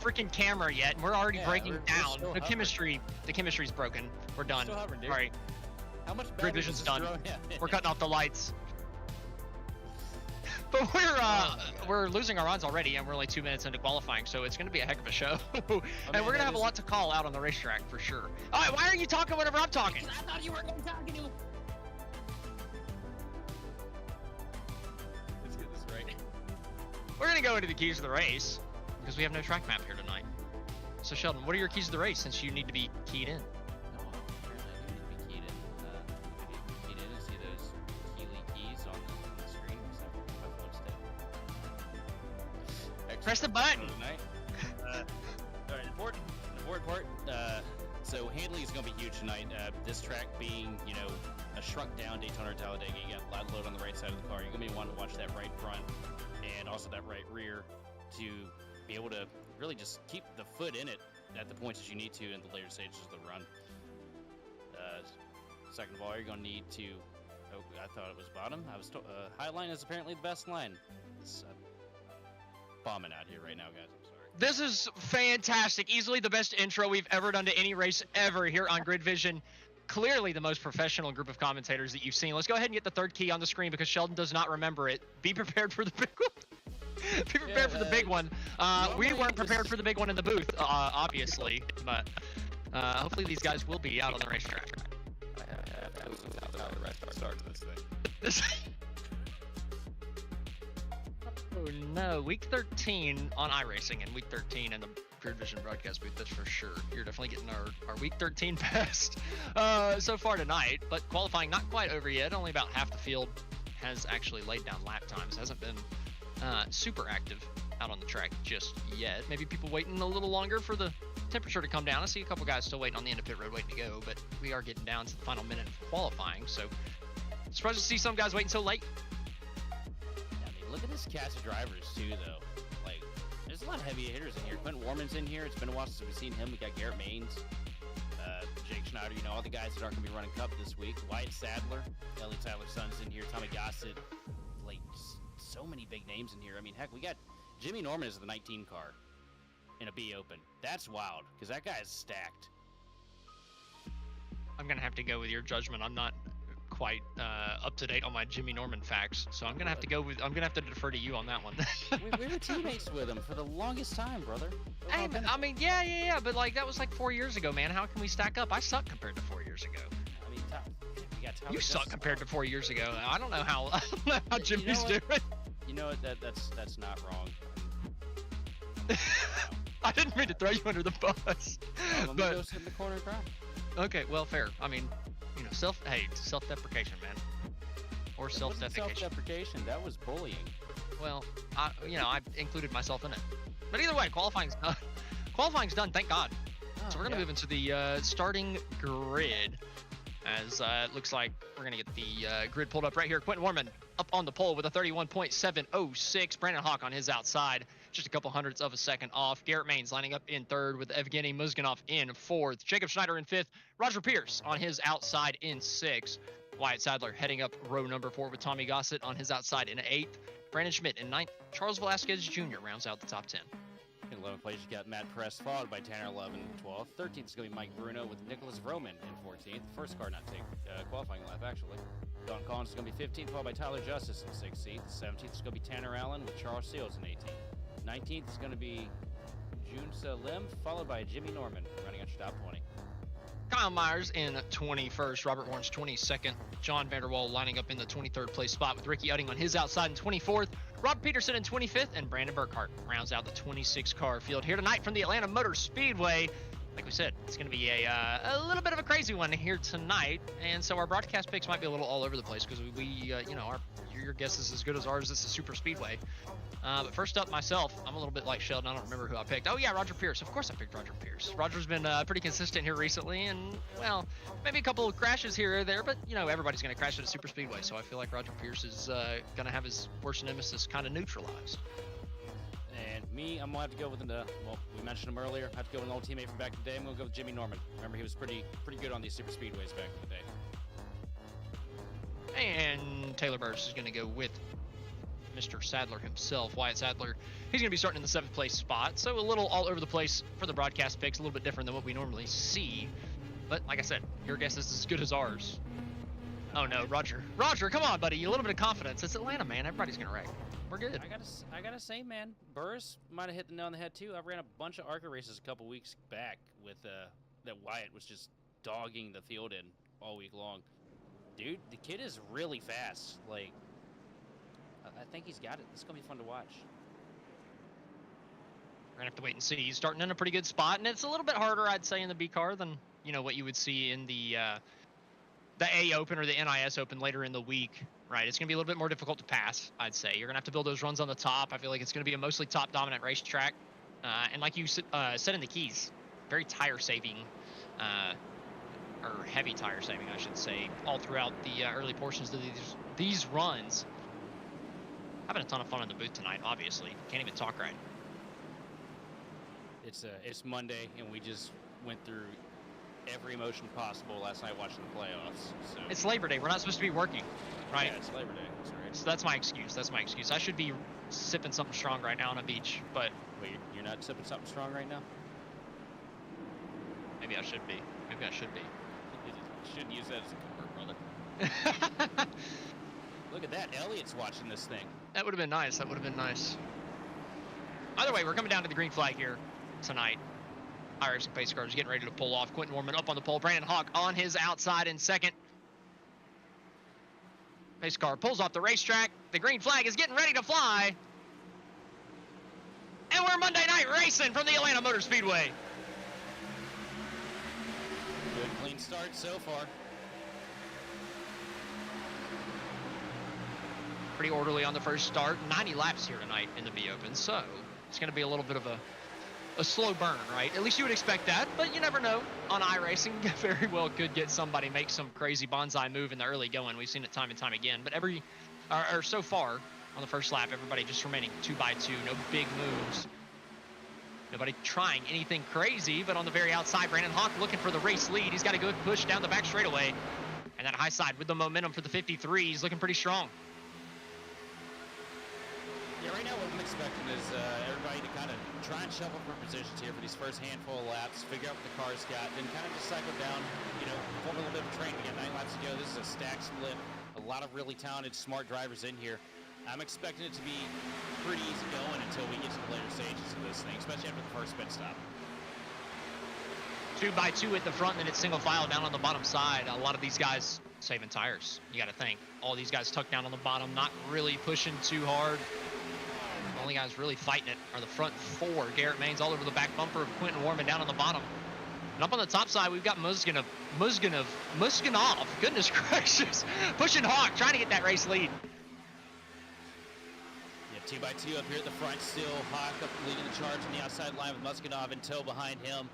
freaking camera yet, and we're already breaking we're down. still The hovering. chemistry's broken. We're done. Still hovering, dude. Sorry, How much battery GridVision's does this done. drone have? We're cutting off the lights. But we're losing our runs already, and we're only 2 minutes into qualifying, so it's going to be a heck of a show. And we're going to have a lot to call out on the racetrack for sure. All right, why are you talking whenever I'm talking? I thought you were going to talk to him. Let's get this right. We're going to go into the keys of the race because we have no track map here tonight. So Sheldon, what are your keys of the race since you need to be keyed in? No, apparently I do need to be keyed in. I need to be keyed in and see those keys on the screen. So my phone's dead. Press the button. Tonight. All right, important part. So handling is going to be huge tonight. This track being, a shrunk down Daytona or Talladega, you got a lot of load on the right side of the car. You're going to be wanting to watch that right front and also that right rear to be able to really just keep the foot in it at the points that you need to in the later stages of the run. Second of all, you're going to need to. Oh, I thought it was bottom. I was told high line is apparently the best line. It's bombing out here right now, guys. I'm sorry. This is fantastic. Easily the best intro we've ever done to any race ever here on GridVision. Clearly the most professional group of commentators that you've seen. Let's go ahead and get the third key on the screen because Sheldon does not remember it. Be prepared for the big one. Be prepared for the big one. We weren't prepared for the big one in the booth, obviously, but hopefully these guys will be out on the racetrack. I was without the rest start to this thing. Oh no, week 13 on iRacing and week 13 in the GridVision broadcast booth, that's for sure. You're definitely getting our week 13 best so far tonight, but qualifying not quite over yet. Only about half the field has actually laid down lap times. Hasn't been super active out on the track just yet. Maybe people waiting a little longer for the temperature to come down. I see a couple guys still waiting on the end of pit road waiting to go, but we are getting down to the final minute of qualifying, so surprised to see some guys waiting so late. Look at this cast of drivers too, though. Like, there's a lot of heavy hitters in here. Quentin Warman's in here. It's been a while since we've seen him. We got Garrett Maines, Jake Schneider. All the guys that aren't going to be running Cup this week. Wyatt Sadler, Elliott Sadler's son's in here. Tommy Gossett. Like, so many big names in here. I mean, heck, we got Jimmy Norman as the 19 car in a B Open. That's wild because that guy is stacked. I'm gonna have to go with your judgment. I'm not quite up to date on my Jimmy Norman facts, so I'm gonna have to defer to you on that one. we were teammates with him for the longest time, brother. Hey, I mean, yeah, but like that was like 4 years ago, man. How can we stack up? I suck compared to 4 years ago. I mean, we got Tyler you suck Justice compared to 4 years ago. I don't know how Jimmy's doing. You know what? That's not wrong. I didn't mean to throw you under the bus. Let me go sit in the corner and cry. Okay, well, fair. I mean, self-deprecation, man, or self-defecation. Self-deprecation. That was bullying. Well, I included myself in it. But either way, qualifying's done. Qualifying's done, thank God. So we're gonna move into the starting grid. As it looks like we're going to get the grid pulled up right here. Quentin Warman up on the pole with a 31.706. Brandon Hawk on his outside, just a couple hundredths of a second off. Garrett Maines lining up in third with Evgeny Muzganov in fourth. Jacob Schneider in fifth. Roger Pierce on his outside in sixth. Wyatt Sadler heading up row number 4 with Tommy Gossett on his outside in eighth. Brandon Schmidt in ninth. Charles Velasquez Jr. rounds out the top 10. In 11th place, you got Matt Press, followed by Tanner 11 and 12th. 13th is going to be Mike Bruno with Nicholas Vroman in 14th. First car not take qualifying lap, actually. Don Collins is going to be 15th, followed by Tyler Justice in 16th. 17th is going to be Tanner Allen with Charles Seals in 18th. 19th is going to be Junsa Lim, followed by Jimmy Norman running out your top 20. Kyle Myers in 21st, Robert Warren's 22nd, John Vanderwall lining up in the 23rd place spot with Ricky Utting on his outside in 24th, Rob Peterson in 25th, and Brandon Burkhart rounds out the 26 car field here tonight from the Atlanta Motor Speedway. Like we said, it's going to be a little bit of a crazy one here tonight, and so our broadcast picks might be a little all over the place because your guess is as good as ours. This is Super Speedway. But first up, myself, I'm a little bit like Sheldon. I don't remember who I picked. Oh yeah, Roger Pierce. Of course I picked Roger Pierce. Roger's been pretty consistent here recently, and well, maybe a couple of crashes here or there, but everybody's going to crash at a Super Speedway, so I feel like Roger Pierce is going to have his worst nemesis kind of neutralized. And me, I'm going to have to go with we mentioned him earlier. I have to go with an old teammate from back in the day. I'm going to go with Jimmy Norman. Remember, he was pretty good on these Super Speedways back in the day. And Taylor Burris is going to go with Mr. Sadler himself, Wyatt Sadler. He's going to be starting in the 7th place spot, so a little all over the place for the broadcast picks, a little bit different than what we normally see. But like I said, your guess is as good as ours. Oh no, Roger. Roger, come on, buddy. A little bit of confidence. It's Atlanta, man. Everybody's going to wreck. We're good. I gotta say, man, Burris might have hit the nail on the head too. I ran a bunch of ARCA races a couple weeks back with that Wyatt was just dogging the field in all week long. Dude, the kid is really fast. Like, I think he's got it. It's gonna be fun to watch. We're gonna have to wait and see. He's starting in a pretty good spot, and it's a little bit harder, I'd say, in the B car than what you would see in the A Open or the NIS Open later in the week. Right, it's going to be a little bit more difficult to pass, I'd say. You're going to have to build those runs on the top. I feel like it's going to be a mostly top-dominant racetrack. And like you said in the keys, very tire-saving, or heavy tire-saving, I should say, all throughout the early portions of these runs. Having a ton of fun in the booth tonight, obviously. Can't even talk right. It's Monday, and we just went through every emotion possible last night watching the playoffs. So. It's Labor Day. We're not supposed to be working, right? Yeah, it's Labor Day. That's right. So that's my excuse. That's my excuse. I should be sipping something strong right now on a beach, but... Wait, you're not sipping something strong right now? Maybe I should be. Maybe I should be. You shouldn't use that as a comfort, brother. Look at that. Elliot's watching this thing. That would have been nice. That would have been nice. Either way, we're coming down to the green flag here tonight. iRacing pace cars getting ready to pull off. Quentin Warman up on the pole. Brandon Hawk on his outside in second. Pace car pulls off the racetrack. The green flag is getting ready to fly. And we're Monday night racing from the Atlanta Motor Speedway. Good clean start so far. Pretty orderly on the first start. 90 laps here tonight in the B Open, so it's going to be a little bit of a slow burn, right? At least you would expect that, but you never know. On iRacing, very well could get somebody make some crazy bonsai move in the early going. We've seen it time and time again, but so far on the first lap, everybody just remaining 2x2, no big moves. Nobody trying anything crazy, but on the very outside, Brandon Hawk looking for the race lead. He's got a good push down the back straightaway, and that high side with the momentum for the 53, he's looking pretty strong. Yeah, right now what I'm expecting is everybody to kind of try and shuffle for positions here for these first handful of laps, figure out what the car's got, then kind of just cycle down, form a little bit of a train. We got 9 laps to go. This is a stack split. A lot of really talented, smart drivers in here. I'm expecting it to be pretty easy going until we get to the later stages of this thing, especially after the first pit stop. 2x2 at the front, and then it's single file down on the bottom side. A lot of these guys saving tires. You got to think. All these guys tucked down on the bottom, not really pushing too hard. The only guys really fighting it are the front 4. Garrett Maines all over the back bumper of Quentin Warman down on the bottom. And up on the top side, we've got Muskinov. Goodness gracious. Pushing Hawk, trying to get that race lead. Yeah, 2x2 up here at the front still. Hawk up leading the charge on the outside line with Muskinov and tow behind him.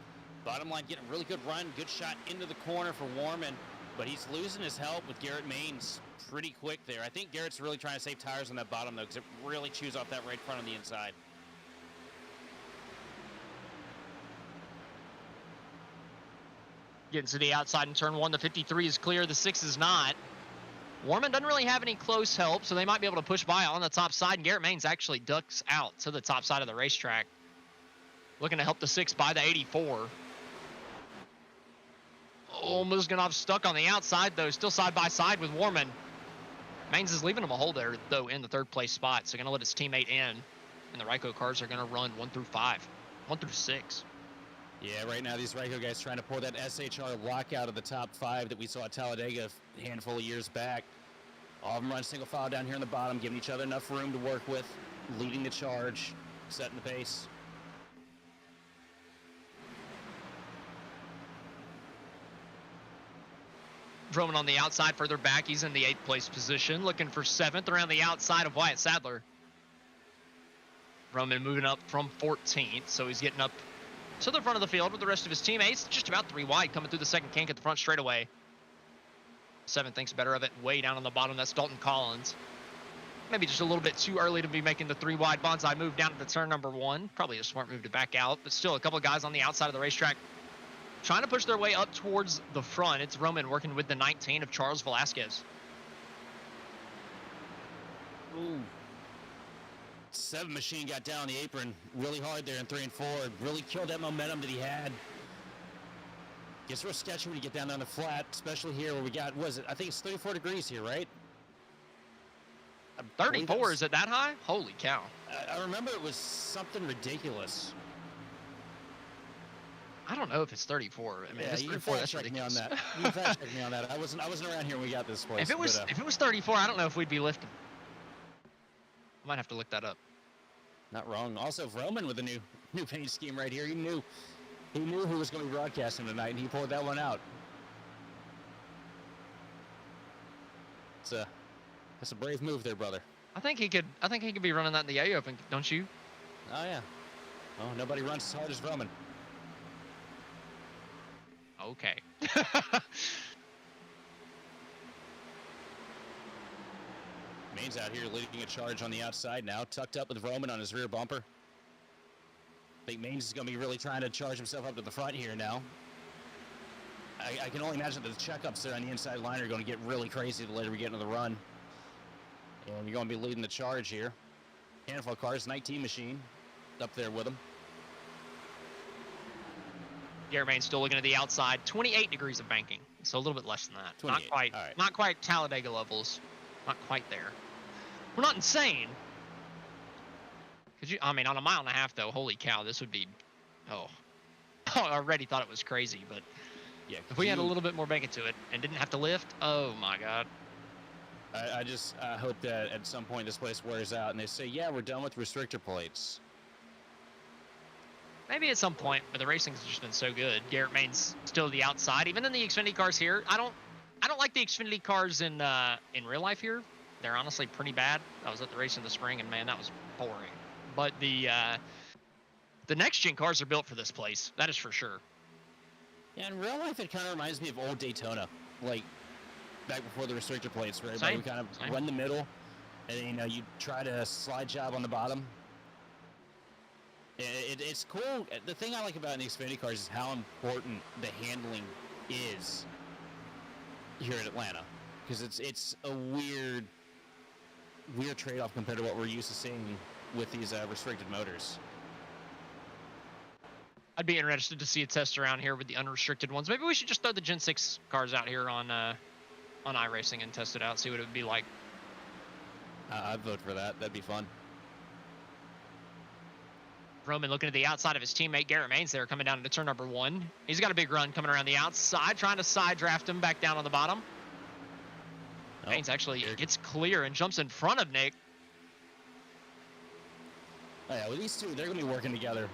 Bottom line getting a really good run. Good shot into the corner for Warman. But he's losing his help with Garrett Maines pretty quick there. I think Garrett's really trying to save tires on that bottom, though, because it really chews off that right front on the inside. Getting to the outside in turn 1. The 53 is clear. The 6 is not. Warman doesn't really have any close help, so they might be able to push by on the top side. And Garrett Maines actually ducks out to the top side of the racetrack. Looking to help the 6 by the 84. Oh, Muskinov stuck on the outside, though. Still side by side with Warman. Maines is leaving him a hole there, though, in the 3rd place spot. So going to let his teammate in. And the Ryco cars are going to run 1 through 5. 1 through 6. Yeah, right now these Ryco guys trying to pour that SHR lockout of the top 5 that we saw at Talladega a handful of years back. All of them run single file down here in the bottom, giving each other enough room to work with, leading the charge, setting the pace. Roman on the outside, further back. He's in the 8th place position, looking for 7th around the outside of Wyatt Sadler. Roman moving up from 14th, so he's getting up to the front of the field with the rest of his teammates. Just about 3 wide coming through the second kink at the front straightaway. 7 thinks better of it way down on the bottom. That's Dalton Collins. Maybe just a little bit too early to be making the 3 wide bonsai move down to the turn number 1. Probably a smart move to back out, but still a couple of guys on the outside of the racetrack trying to push their way up towards the front. It's Roman working with the 19 of Charles Velasquez. Ooh. 7 machine got down on the apron really hard there in 3 and 4. Really killed that momentum that he had. Gets real sketchy when you get down on the flat, especially here where we got, I think it's 34 degrees here, right? 34, is it that high? Holy cow. I remember it was something ridiculous. I don't know if it's 34. I mean, yeah, if it's you 34, can that's fact check me on ridiculous. that. You can fact check me on that. I wasn't around here when we got this place. If it was 34, I don't know if we'd be lifting. I might have to look that up. Not wrong. Also, Roman with a new paint scheme right here. He knew who was going to be broadcasting tonight, and he pulled that one out. That's a brave move there, brother. I think he could be running that in the A Open, don't you? Oh yeah. Oh, nobody runs as hard as Roman. Okay. Main's out here leading a charge on the outside now, tucked up with Roman on his rear bumper. I think Maines is going to be really trying to charge himself up to the front here now. I can only imagine that the checkups there on the inside line are going to get really crazy the later we get into the run. And you're going to be leading the charge here. Handful of cars, 19 machine up there with him. Garrett Maines still looking at the outside. 28 degrees of banking, so a little bit less than that. 28. Not quite Talladega levels. Not quite there. We're not insane. I mean, on a mile and a half though, holy cow, this would be. Oh, I already thought it was crazy, but yeah, if we had a little bit more banking to it and didn't have to lift, oh my God. I just hope that at some point this place wears out and they say, yeah, we're done with restrictor plates. Maybe at some point, but the racing's just been so good. Garrett Maines still the outside, even in the Xfinity cars here. I don't like the Xfinity cars in real life here. They're honestly pretty bad. I was at the race in the spring, and man, that was boring. But the next gen cars are built for this place. That is for sure. Yeah, in real life, it kind of reminds me of old Daytona, like back before the restrictor plates, where everybody would kind of run the middle, and you try to slide job on the bottom. It's cool. The thing I like about the Xfinity cars is how important the handling is here in Atlanta, because it's a weird trade-off compared to what we're used to seeing with these restricted motors. I'd be interested to see a test around here with the unrestricted ones. Maybe we should just throw the Gen 6 cars out here on iRacing and test it out, see what it would be like. I'd vote for that. That'd be fun. Roman looking at the outside of his teammate Garrett Maines there, coming down into turn number 1. He's got a big run coming around the outside, trying to side draft him back down on the bottom. Oh, Maines actually gets clear and jumps in front of Nick. Oh yeah, well, these two, they're going to be working together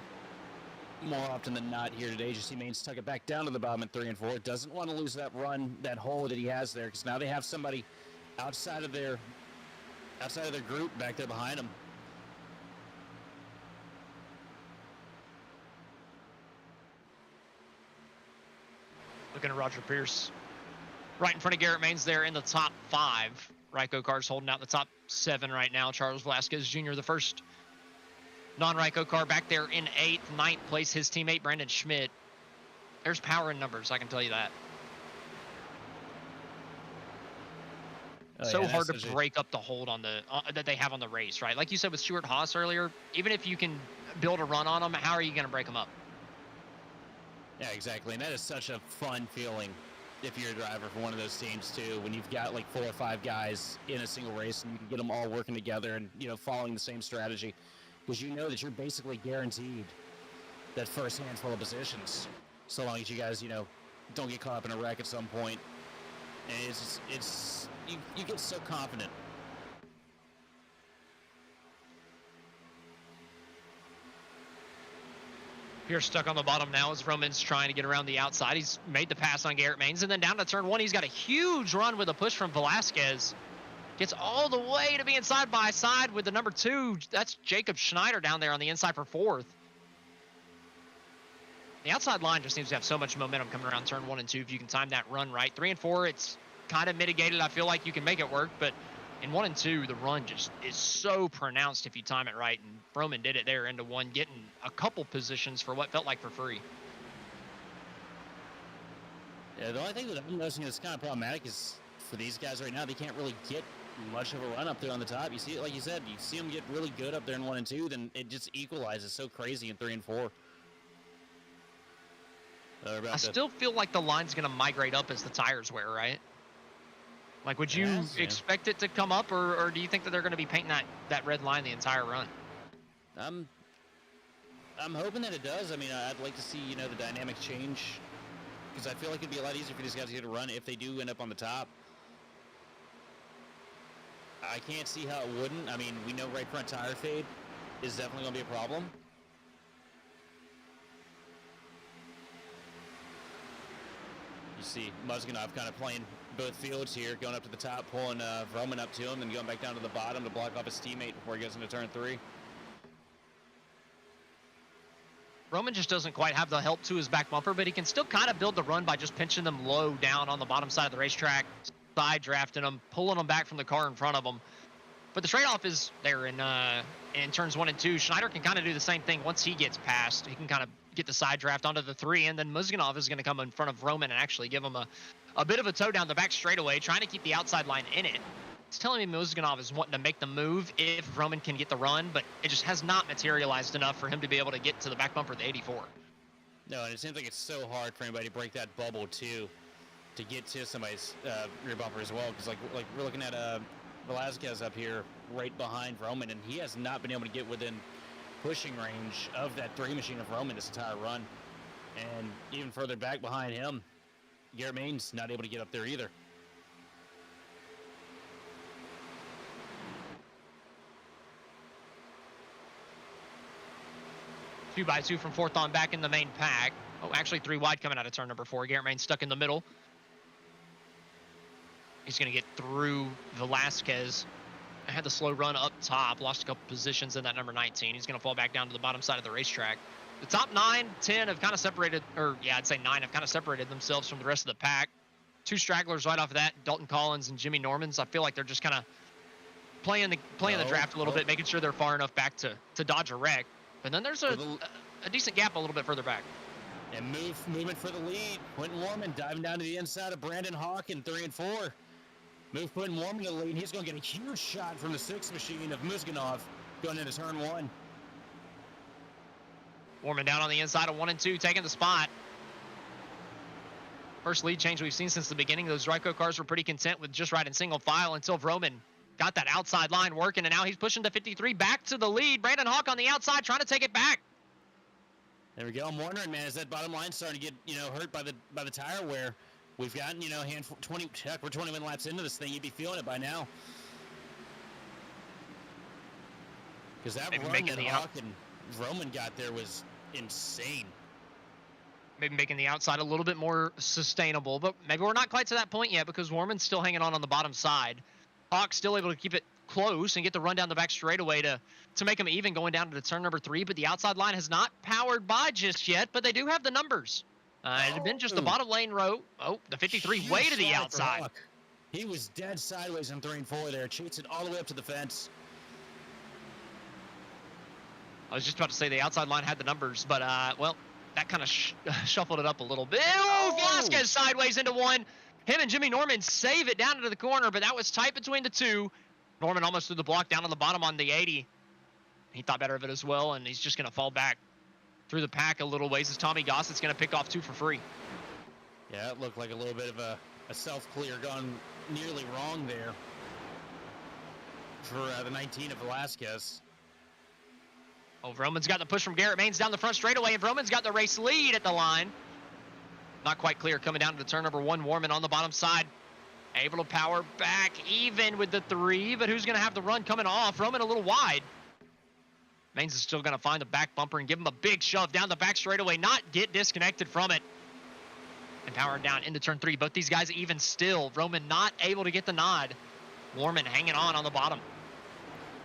more often than not here today. You see Maines tuck it back down to the bottom at 3 and 4. Doesn't want to lose that run, that hole that he has there, because now they have somebody outside of their group back there behind him. Looking at Roger Pierce right in front of Garrett Maines there in the top 5. Ryco cars holding out the top 7 right now. Charles Velasquez Jr., the first non-Ryco car back there in 8th. 9th place, his teammate Brandon Schmidt. There's power in numbers, I can tell you that. So hard to break up the hold on the that they have on the race, right? Like you said with Stuart Haas earlier, even if you can build a run on them, how are you going to break them up? Yeah, exactly. And that is such a fun feeling if you're a driver for one of those teams too, when you've got like 4 or 5 guys in a single race and you can get them all working together and, following the same strategy, because you know that you're basically guaranteed that first handful of positions, so long as you guys, don't get caught up in a wreck at some point. And you get so confident. Pierce stuck on the bottom now as Roman's trying to get around the outside. He's made the pass on Garrett Maines, and then down to turn 1, he's got a huge run with a push from Velasquez. Gets all the way to being side by side with the number 2. That's Jacob Schneider down there on the inside for 4th. The outside line just seems to have so much momentum coming around turn 1 and 2 if you can time that run right. 3 and 4, it's kind of mitigated. I feel like you can make it work, but in 1 and 2, the run just is so pronounced if you time it right, and Roman did it there into 1, getting a couple positions for what felt like for free. Yeah, the only thing that I'm noticing that's kind of problematic is for these guys right now, they can't really get much of a run up there on the top. You see it, like you said, you see them get really good up there in 1 and 2, then it just equalizes so crazy in 3 and 4. I still feel like the line's going to migrate up as the tires wear, right? Like, would you expect it to come up, or do you think that they're going to be painting that red line the entire run? I'm hoping that it does. I mean, I'd like to see, you know, the dynamic change, because I feel like it'd be a lot easier for these guys to get a run if they do end up on the top. I can't see how it wouldn't. I mean, we know right front tire fade is definitely going to be a problem. You see Muzganov kind of playing both fields here, going up to the top, pulling Roman up to him, then going back down to the bottom to block off his teammate before he goes into turn 3. Roman just doesn't quite have the help to his back bumper, but he can still kind of build the run by just pinching them low down on the bottom side of the racetrack, side drafting them, pulling them back from the car in front of them. But the trade-off is there in turns 1 and 2. Schneider can kind of do the same thing once he gets past. He can kind of get the side draft onto the 3, and then Muzganov is going to come in front of Roman and actually give him a bit of a tow down the back straightaway, trying to keep the outside line in it. It's telling me Muzganov is wanting to make the move if Roman can get the run, but it just has not materialized enough for him to be able to get to the back bumper of the 84. No, and it seems like it's so hard for anybody to break that bubble, too, to get to somebody's rear bumper as well, because like we're looking at Velazquez up here right behind Roman, and he has not been able to get within pushing range of that 3 machine of Roman this entire run. And even further back behind him, Garrett Main's not able to get up there either. 2x2 from 4th on back in the main pack. Oh, actually 3 wide coming out of turn number 4. Garrett Main stuck in the middle. He's going to get through Velasquez. I had the slow run up top, lost a couple positions in that number 19. He's going to fall back down to the bottom side of the racetrack. The top 9, 10 have kind of separated, or yeah, I'd say 9 have kind of separated themselves from the rest of the pack. 2 stragglers right off of that, Dalton Collins and Jimmy Normans. I feel like they're just kind of playing the draft a little bit, making sure they're far enough back to dodge a wreck. And then there's a decent gap a little bit further back. And movement for the lead. Quentin Warman diving down to the inside of Brandon Hawk in 3 and 4. Move Quentin Warman to the lead. He's going to get a huge shot from the 6th machine of Muzganov going into turn 1. Warman down on the inside of 1 and 2, taking the spot. First lead change we've seen since the beginning. Those Ryco cars were pretty content with just riding single file until Roman got that outside line working, and now he's pushing to 53 back to the lead. Brandon Hawk on the outside trying to take it back. There we go. I'm wondering, man, is that bottom line starting to get, hurt by the tire wear? We've gotten, handful 20. Heck, we're 21 laps into this thing. You'd be feeling it by now. Because that run that Hawk and Roman got there was insane. Maybe making the outside a little bit more sustainable, but maybe we're not quite to that point yet because Warman's still hanging on the bottom side. Hawk's still able to keep it close and get the run down the back straightaway to make them even going down to the turn number 3, but the outside line has not powered by just yet, but they do have the numbers. It had been just the bottom lane row. Oh, the 53 way to the outside. He was dead sideways in 3 and 4 there. Cheats it all the way up to the fence. I was just about to say the outside line had the numbers, but, well, that kind of shuffled it up a little bit. Oh, Velasquez sideways into 1. Him and Jimmy Norman save it down into the corner, but that was tight between the 2. Norman almost threw the block down on the bottom on the 80. He thought better of it as well, and he's just going to fall back through the pack a little ways as Tommy Gossett's going to pick off 2 for free. Yeah, it looked like a little bit of a self-clear gone nearly wrong there for the 19 of Velasquez. Oh, Roman's got the push from Garrett Mains down the front straightaway, and Roman's got the race lead at the line. Not quite clear coming down to the turn number 1. Warman on the bottom side. Able to power back even with the 3, but who's going to have the run coming off? Roman a little wide. Mains is still going to find the back bumper and give him a big shove down the back straightaway, not get disconnected from it. And powering down into turn 3. Both these guys even still. Roman not able to get the nod. Warman hanging on the bottom.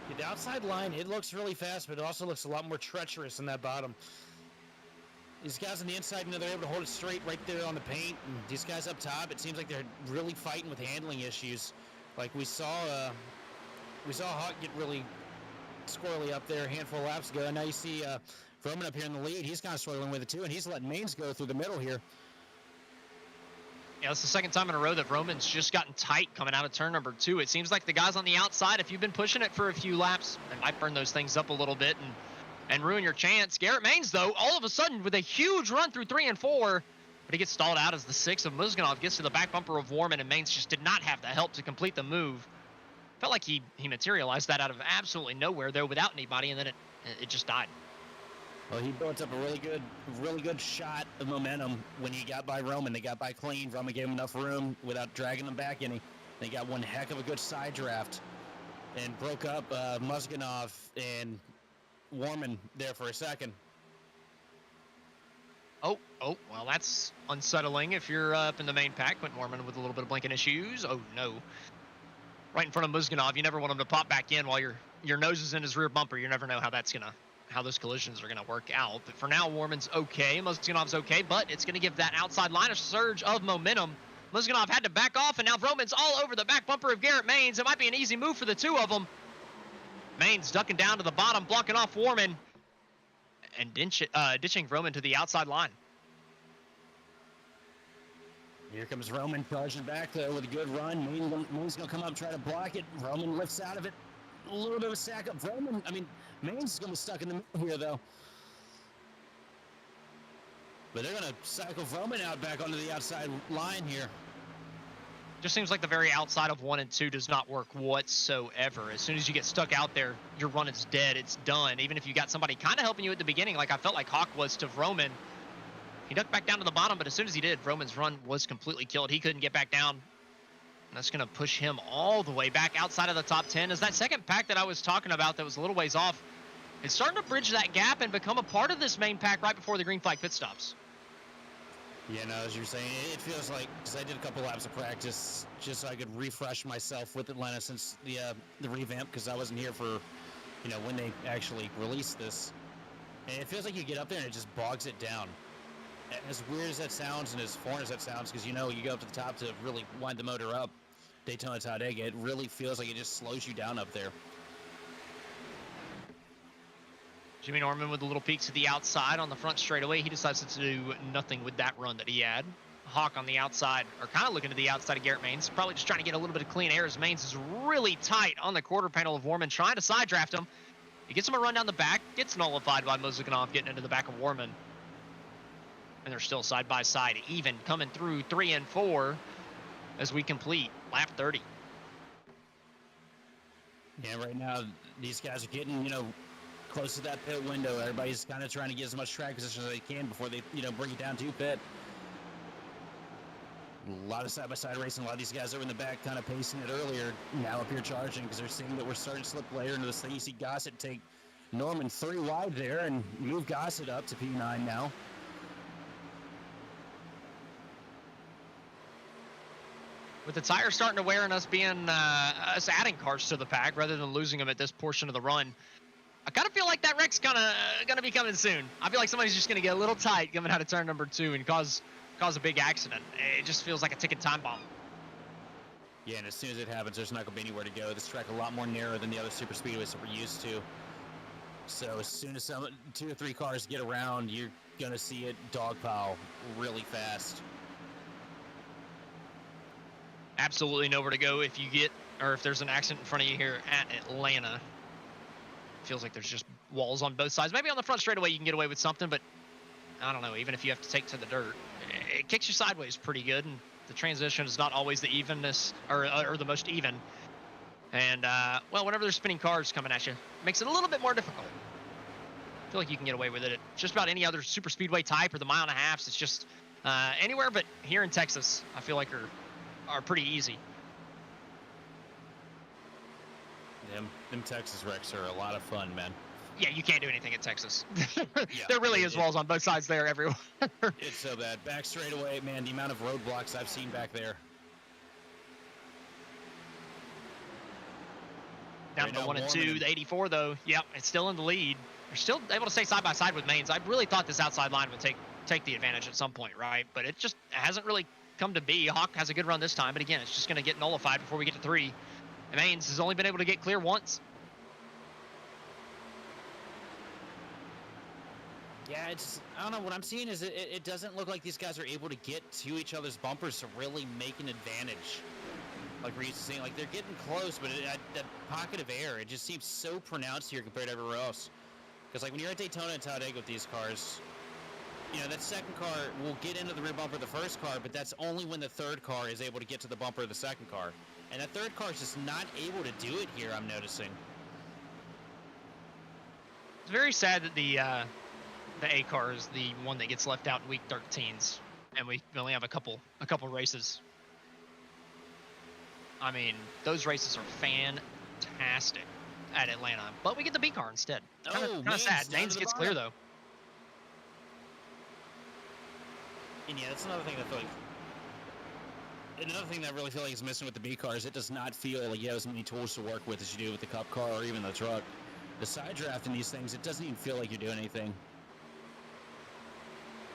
Yeah, the outside line, it looks really fast, but it also looks a lot more treacherous in that bottom. These guys on the inside, they're able to hold it straight right there on the paint. And these guys up top, it seems like they're really fighting with handling issues. Like we saw Hawk get really squirrely up there a handful of laps ago. And now you see Roman up here in the lead. He's kind of struggling with it too, and he's letting Mains go through the middle here. Yeah, it's the second time in a row that Roman's just gotten tight coming out of turn number 2. It seems like the guys on the outside, if you've been pushing it for a few laps, they might burn those things up a little bit and ruin your chance. Garrett Maines, though, all of a sudden with a huge run through 3 and 4, but he gets stalled out as the 6 of Muzganov gets to the back bumper of Warman, and Maines just did not have the help to complete the move. Felt like he materialized that out of absolutely nowhere, though, without anybody, and then it just died. Well, he built up a really good shot of momentum when he got by Roman. They got by clean. Roman gave him enough room without dragging him back any. They got one heck of a good side draft and broke up Muzganov and Warman there for a second. Oh, well, that's unsettling if you're up in the main pack. Quentin Warman with a little bit of blinking issues. Oh, no. Right in front of Muzganov. You never want him to pop back in while your nose is in his rear bumper. You never know how those collisions are going to work out. But for now, Warman's okay. Muzganov's okay, but it's going to give that outside line a surge of momentum. Muzganov had to back off, and now Roman's all over the back bumper of Garrett Maines. It might be an easy move for the two of them. Maines ducking down to the bottom, blocking off Warman, and ditching Roman to the outside line. Here comes Roman charging back there with a good run. Maine's going to come up and try to block it. Roman lifts out of it. A little bit of a sack up. Maine's is going to be stuck in the middle here, though. But they're going to cycle Roman out back onto the outside line here. Just seems like the very outside of 1 and 2 does not work whatsoever. As soon as you get stuck out there, your run is dead. It's done. Even if you got somebody kind of helping you at the beginning, like I felt like Hawk was to Roman, he ducked back down to the bottom, but as soon as he did, Roman's run was completely killed. He couldn't get back down. And that's going to push him all the way back outside of the top 10. As that second pack that I was talking about that was a little ways off, it's starting to bridge that gap and become a part of this main pack right before the green flag pit stops. Yeah, no, as you're saying, it feels like, because I did a couple laps of practice just so I could refresh myself with Atlanta since the revamp, because I wasn't here for, when they actually released this. And it feels like you get up there and it just bogs it down. As weird as that sounds and as foreign as that sounds, because you go up to the top to really wind the motor up, Daytona Talladega, it really feels like it just slows you down up there. Jimmy Norman with the little peeks to the outside on the front straightaway. He decides to do nothing with that run that he had. Hawk on the outside, or kind of looking to the outside of Garrett Maines. Probably just trying to get a little bit of clean air as Maines is really tight on the quarter panel of Warman, trying to side draft him. He gets him a run down the back, gets nullified by Muzganov getting into the back of Warman. And they're still side by side, even coming through 3 and 4 as we complete lap 30. Yeah, right now these guys are getting, close to that pit window. Everybody's kind of trying to get as much track position as they can before they, bring it down to pit. A lot of side-by-side racing. A lot of these guys over in the back kind of pacing it earlier. Now up here charging because they're seeing that we're starting to slip later into this thing. You see Gossett take Norman 3 wide there and move Gossett up to P9 now. With the tires starting to wear and us us adding cars to the pack rather than losing them at this portion of the run, I kind of feel like that wreck's gonna be coming soon. I feel like somebody's just gonna get a little tight coming out of turn number 2 and cause a big accident. It just feels like a ticking time bomb. Yeah, and as soon as it happens, there's not gonna be anywhere to go. This track a lot more narrow than the other super speedways that we're used to. So as soon as 2 or 3 cars get around, you're gonna see it dogpile really fast. Absolutely nowhere to go if there's an accident in front of you here at Atlanta. Feels like there's just walls on both sides. Maybe on the front straightaway you can get away with something, but I don't know. Even if you have to take to the dirt, it kicks you sideways pretty good, and the transition is not always the evenness or the most even. And well, whenever there's spinning cars coming at you, it makes it a little bit more difficult. I feel like you can get away with it at just about any other super speedway type or the mile and a halves. It's just anywhere but here in Texas, I feel like are pretty easy. Them Texas wrecks are a lot of fun, man. Yeah, you can't do anything in Texas. Yeah, there really is walls on both sides there everywhere. It's so bad. Back straightaway, man, the amount of roadblocks I've seen back there. Down to 1 and 2, the 84 though. Yep, it's still in the lead. They're still able to stay side by side with Maines. I really thought this outside line would take the advantage at some point, right? But it just hasn't really come to be. Hawk has a good run this time, but again, it's just going to get nullified before we get to 3. And Maines has only been able to get clear once. Yeah, it's, I don't know, what I'm seeing is it doesn't look like these guys are able to get to each other's bumpers to really make an advantage. Like we're used to seeing, like they're getting close, but that pocket of air, it just seems so pronounced here compared to everywhere else. Because like when you're at Daytona and Talladega with these cars, you know, that second car will get into the rear bumper of the first car, but that's only when the third car is able to get to the bumper of the second car. And that third car is just not able to do it here, I'm noticing. It's very sad that the A car is the one that gets left out in week 13s, and we only have a couple races. I mean, those races are fantastic at Atlanta, but we get the B car instead. Kind of sad. Danes gets clear though. And yeah, that's another thing that I really feel like is missing with the B cars. It does not feel like you have as many tools to work with as you do with the Cup car or even the truck. The side draft in these things, it doesn't even feel like you're doing anything.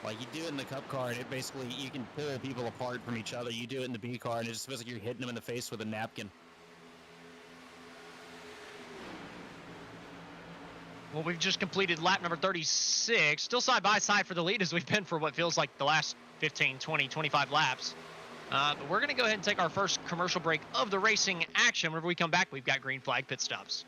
Like you do it in the Cup car, and it basically, you can pull people apart from each other. You do it in the B car, and it just feels like you're hitting them in the face with a napkin. Well, we've just completed lap number 36, still side by side for the lead as we've been for what feels like the last 15, 20, 25 laps. But we're going to go ahead and take our first commercial break of the racing action. Whenever we come back, we've got green flag pit stops.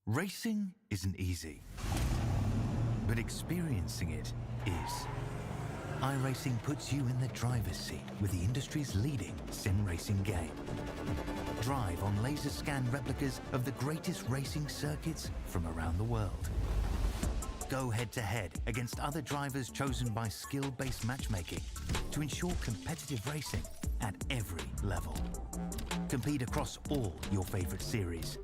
Racing isn't easy, but experiencing it is. iRacing puts you in the driver's seat with the industry's leading sim racing game. Drive on laser scan replicas of the greatest racing circuits from around the world. Go head-to-head against other drivers chosen by skill-based matchmaking to ensure competitive racing at every level. Compete across all your favorite series.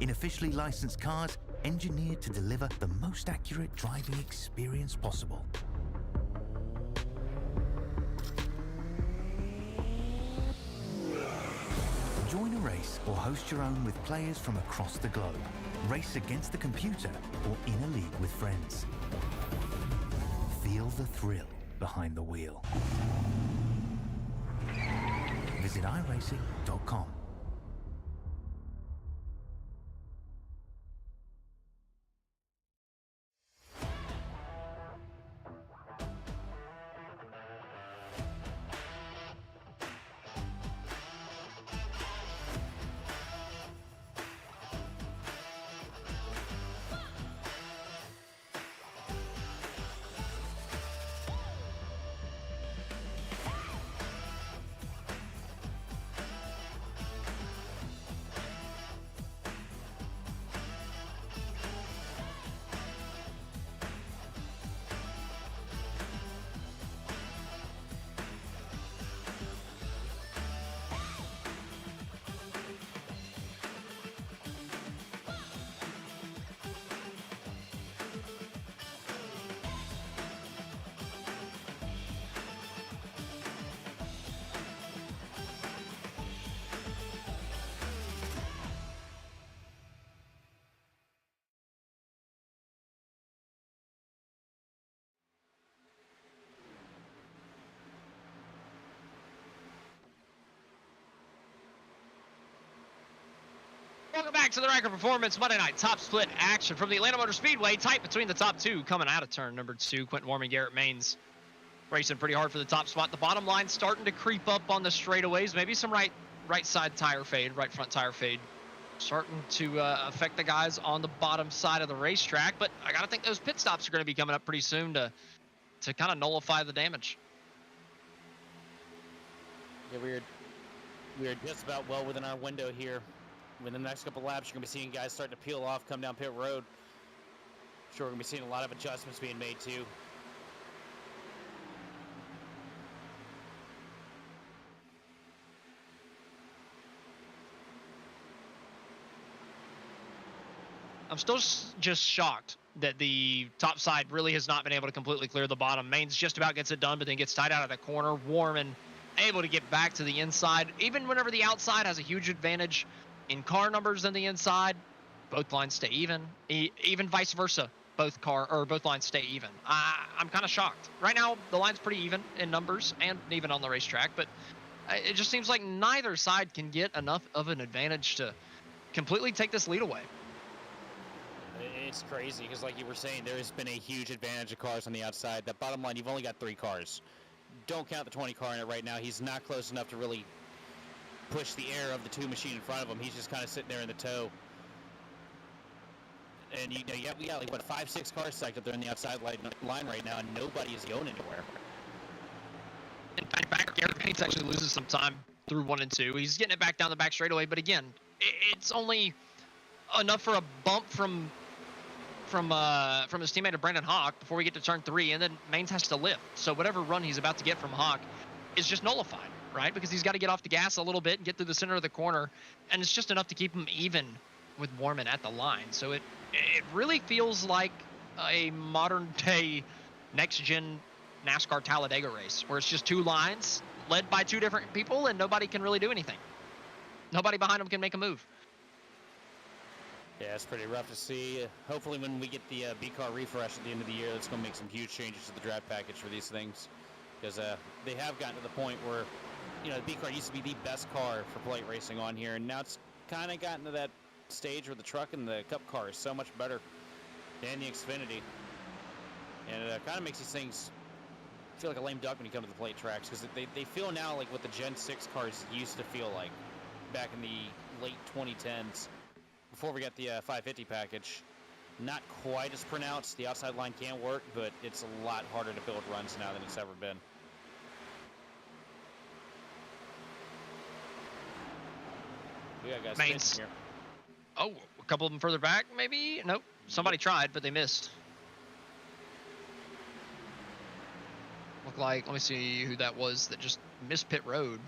In officially licensed cars, engineered to deliver the most accurate driving experience possible. Join a race or host your own with players from across the globe. Race against the computer or in a league with friends. Feel the thrill behind the wheel. Visit iRacing.com. Welcome back to the Ryco Performance Monday Night Top Split action from the Atlanta Motor Speedway. Tight between the top two coming out of turn number 2. Quentin Warman, Garrett Maines racing pretty hard for the top spot. The bottom line starting to creep up on the straightaways. Maybe some right side tire fade, right front tire fade. Starting to affect the guys on the bottom side of the racetrack. But I got to think those pit stops are going to be coming up pretty soon to kind of nullify the damage. Yeah, we are just about well within our window here. within the next couple laps, you're going to be seeing guys starting to peel off, come down pit road. Sure, we're going to be seeing a lot of adjustments being made too. I'm still just shocked that the top side really has not been able to completely clear the bottom. Mains just about gets it done, but then gets tied out of the corner. Warman able to get back to the inside. Even whenever the outside has a huge advantage in car numbers than the inside, both lines stay even. Even vice versa, both lines stay even. I'm kind of shocked. Right now, the line's pretty even in numbers and even on the racetrack, but it just seems like neither side can get enough of an advantage to completely take this lead away. It's crazy because, like you were saying, there has been a huge advantage of cars on the outside. That bottom line, you've only got 3 cars. Don't count the 20 car in it right now. He's not close enough to really push the air of the 2 machine in front of him. He's just kind of sitting there in the tow. And we got like, what, 5, 6 cars stacked up there in the outside line right now, and nobody is going anywhere. In fact, Garrett Haynes actually loses some time through 1 and 2. He's getting it back down the back straightaway, but again, it's only enough for a bump from his teammate Brandon Hawk before we get to turn 3, and then Mains has to lift. So whatever run he's about to get from Hawk is just nullified, right? Because he's got to get off the gas a little bit and get through the center of the corner, and it's just enough to keep him even with Warman at the line. So it really feels like a modern day next gen NASCAR Talladega race where it's just 2 lines led by 2 different people and nobody can really do anything. Nobody behind them can make a move. Yeah, it's pretty rough to see. Hopefully when we get the B-car refresh at the end of the year, that's going to make some huge changes to the draft package for these things. Because they have gotten to the point where, the B-car used to be the best car for plate racing on here, and now it's kind of gotten to that stage where the truck and the cup car is so much better than the Xfinity. And it kind of makes these things feel like a lame duck when you come to the plate tracks, because they feel now like what the Gen 6 cars used to feel like back in the late 2010s. Before we got the 550 package. Not quite as pronounced. The outside line can work, but it's a lot harder to build runs now than it's ever been. We got guys Mains. here. Oh, a couple of them further back, maybe? Nope. Somebody tried, but they missed. Look like, let me see who that was that just missed pit road.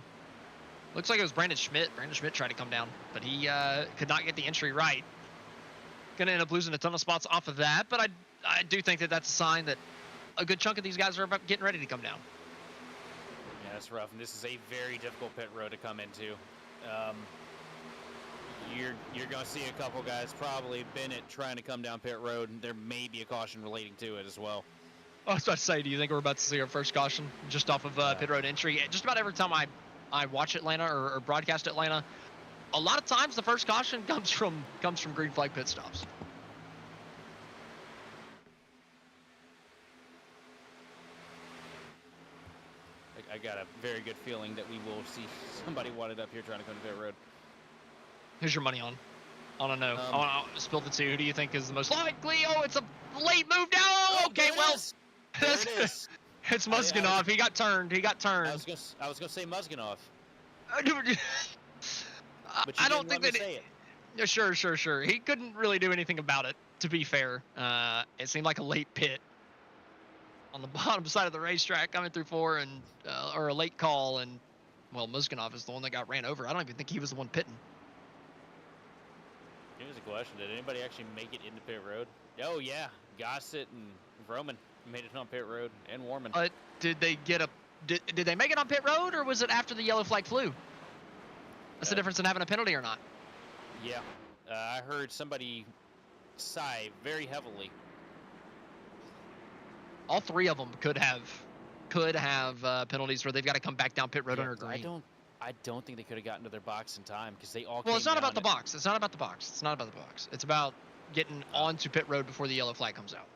Looks like it was Brandon Schmidt. Brandon Schmidt tried to come down, but he could not get the entry right. Gonna end up losing a ton of spots off of that, but I do think that that's a sign that a good chunk of these guys are about getting ready to come down. Yeah, that's rough, and this is a very difficult pit road to come into. You're going to see a couple guys, probably Bennett, trying to come down pit road, and there may be a caution relating to it as well. I was about to say, do you think we're about to see our first caution just off of pit road entry? Just about every time I watch Atlanta or broadcast Atlanta, a lot of times the first caution comes from green flag pit stops. I got a very good feeling that we will see somebody wadded up here trying to come to pit road. Who's your money on? I don't know. I want to spill the 2. Who do you think is the most likely? Oh, it's a late move down. Oh, okay, well, there it is. It's Muskinov. He got turned. I was gonna say Muskinov. I don't think that it. Sure. He couldn't really do anything about it, to be fair. It seemed like a late pit on the bottom side of the racetrack coming through 4 and or a late call, and well, Muskinov is the one that got ran over. I don't even think he was the one pitting. Here's a question: did anybody actually make it into pit road? Oh yeah, Gossett and Roman made it on pit road, and Warman. Did they get a? Did they make it on pit road, or was it after the yellow flag flew? That's the difference in having a penalty or not. Yeah, I heard somebody sigh very heavily. All 3 of them could have penalties where they've got to come back down pit road under green. I don't think they could have gotten to their box in time because they all. Well, it's not about the box. It's not about the box. It's about getting onto pit road before the yellow flag comes out.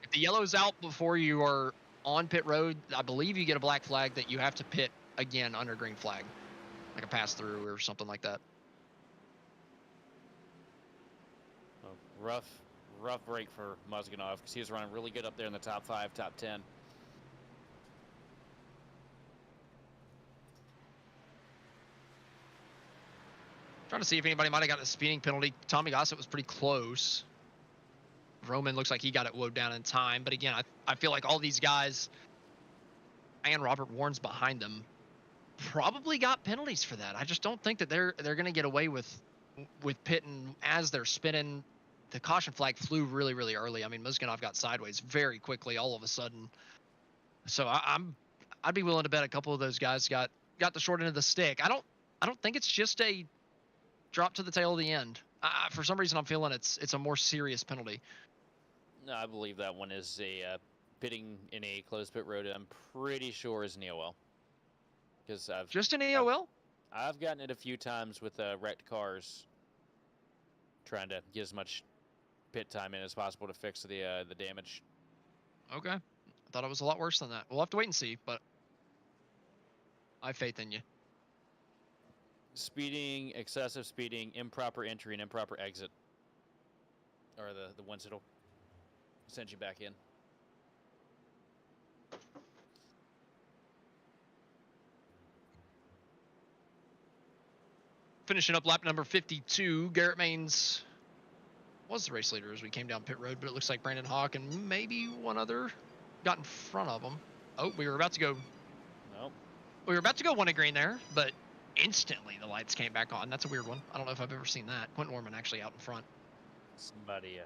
If the yellow's out before you are on pit road, I believe you get a black flag that you have to pit again under green flag, like a pass through or something like that. Rough break for Muskinov because he was running really good up there in the top 5, top 10. Trying to see if anybody might have gotten a speeding penalty. Tommy Gossett was pretty close. Roman looks like he got it woed down in time. But again, I feel like all these guys and Robert Warren's behind them probably got penalties for that. I just don't think that they're going to get away with pitting as they're spinning. The caution flag flew really, really early. I mean, Muzganov got sideways very quickly all of a sudden. So I'd be willing to bet a couple of those guys got the short end of the stick. I don't think it's just a drop to the tail of the end. For some reason, I'm feeling it's a more serious penalty. No, I believe that one is a pitting in a closed pit road. I'm pretty sure is an EOL. Because just an EOL. I've gotten it a few times with wrecked cars, trying to get as much pit time in as possible to fix the damage. Okay, I thought it was a lot worse than that. We'll have to wait and see, but I have faith in you. Speeding, excessive speeding, improper entry, and improper exit are the ones that'll send you back in. Finishing up lap number 52, Garrett Maines was the race leader as we came down pit road, but it looks like Brandon Hawk and maybe one other got in front of him. Oh, we were about to go. Nope. We were about to go one to green there, but instantly the lights came back on. That's a weird one. I don't know if I've ever seen that. Quentin Orman actually out in front. Somebody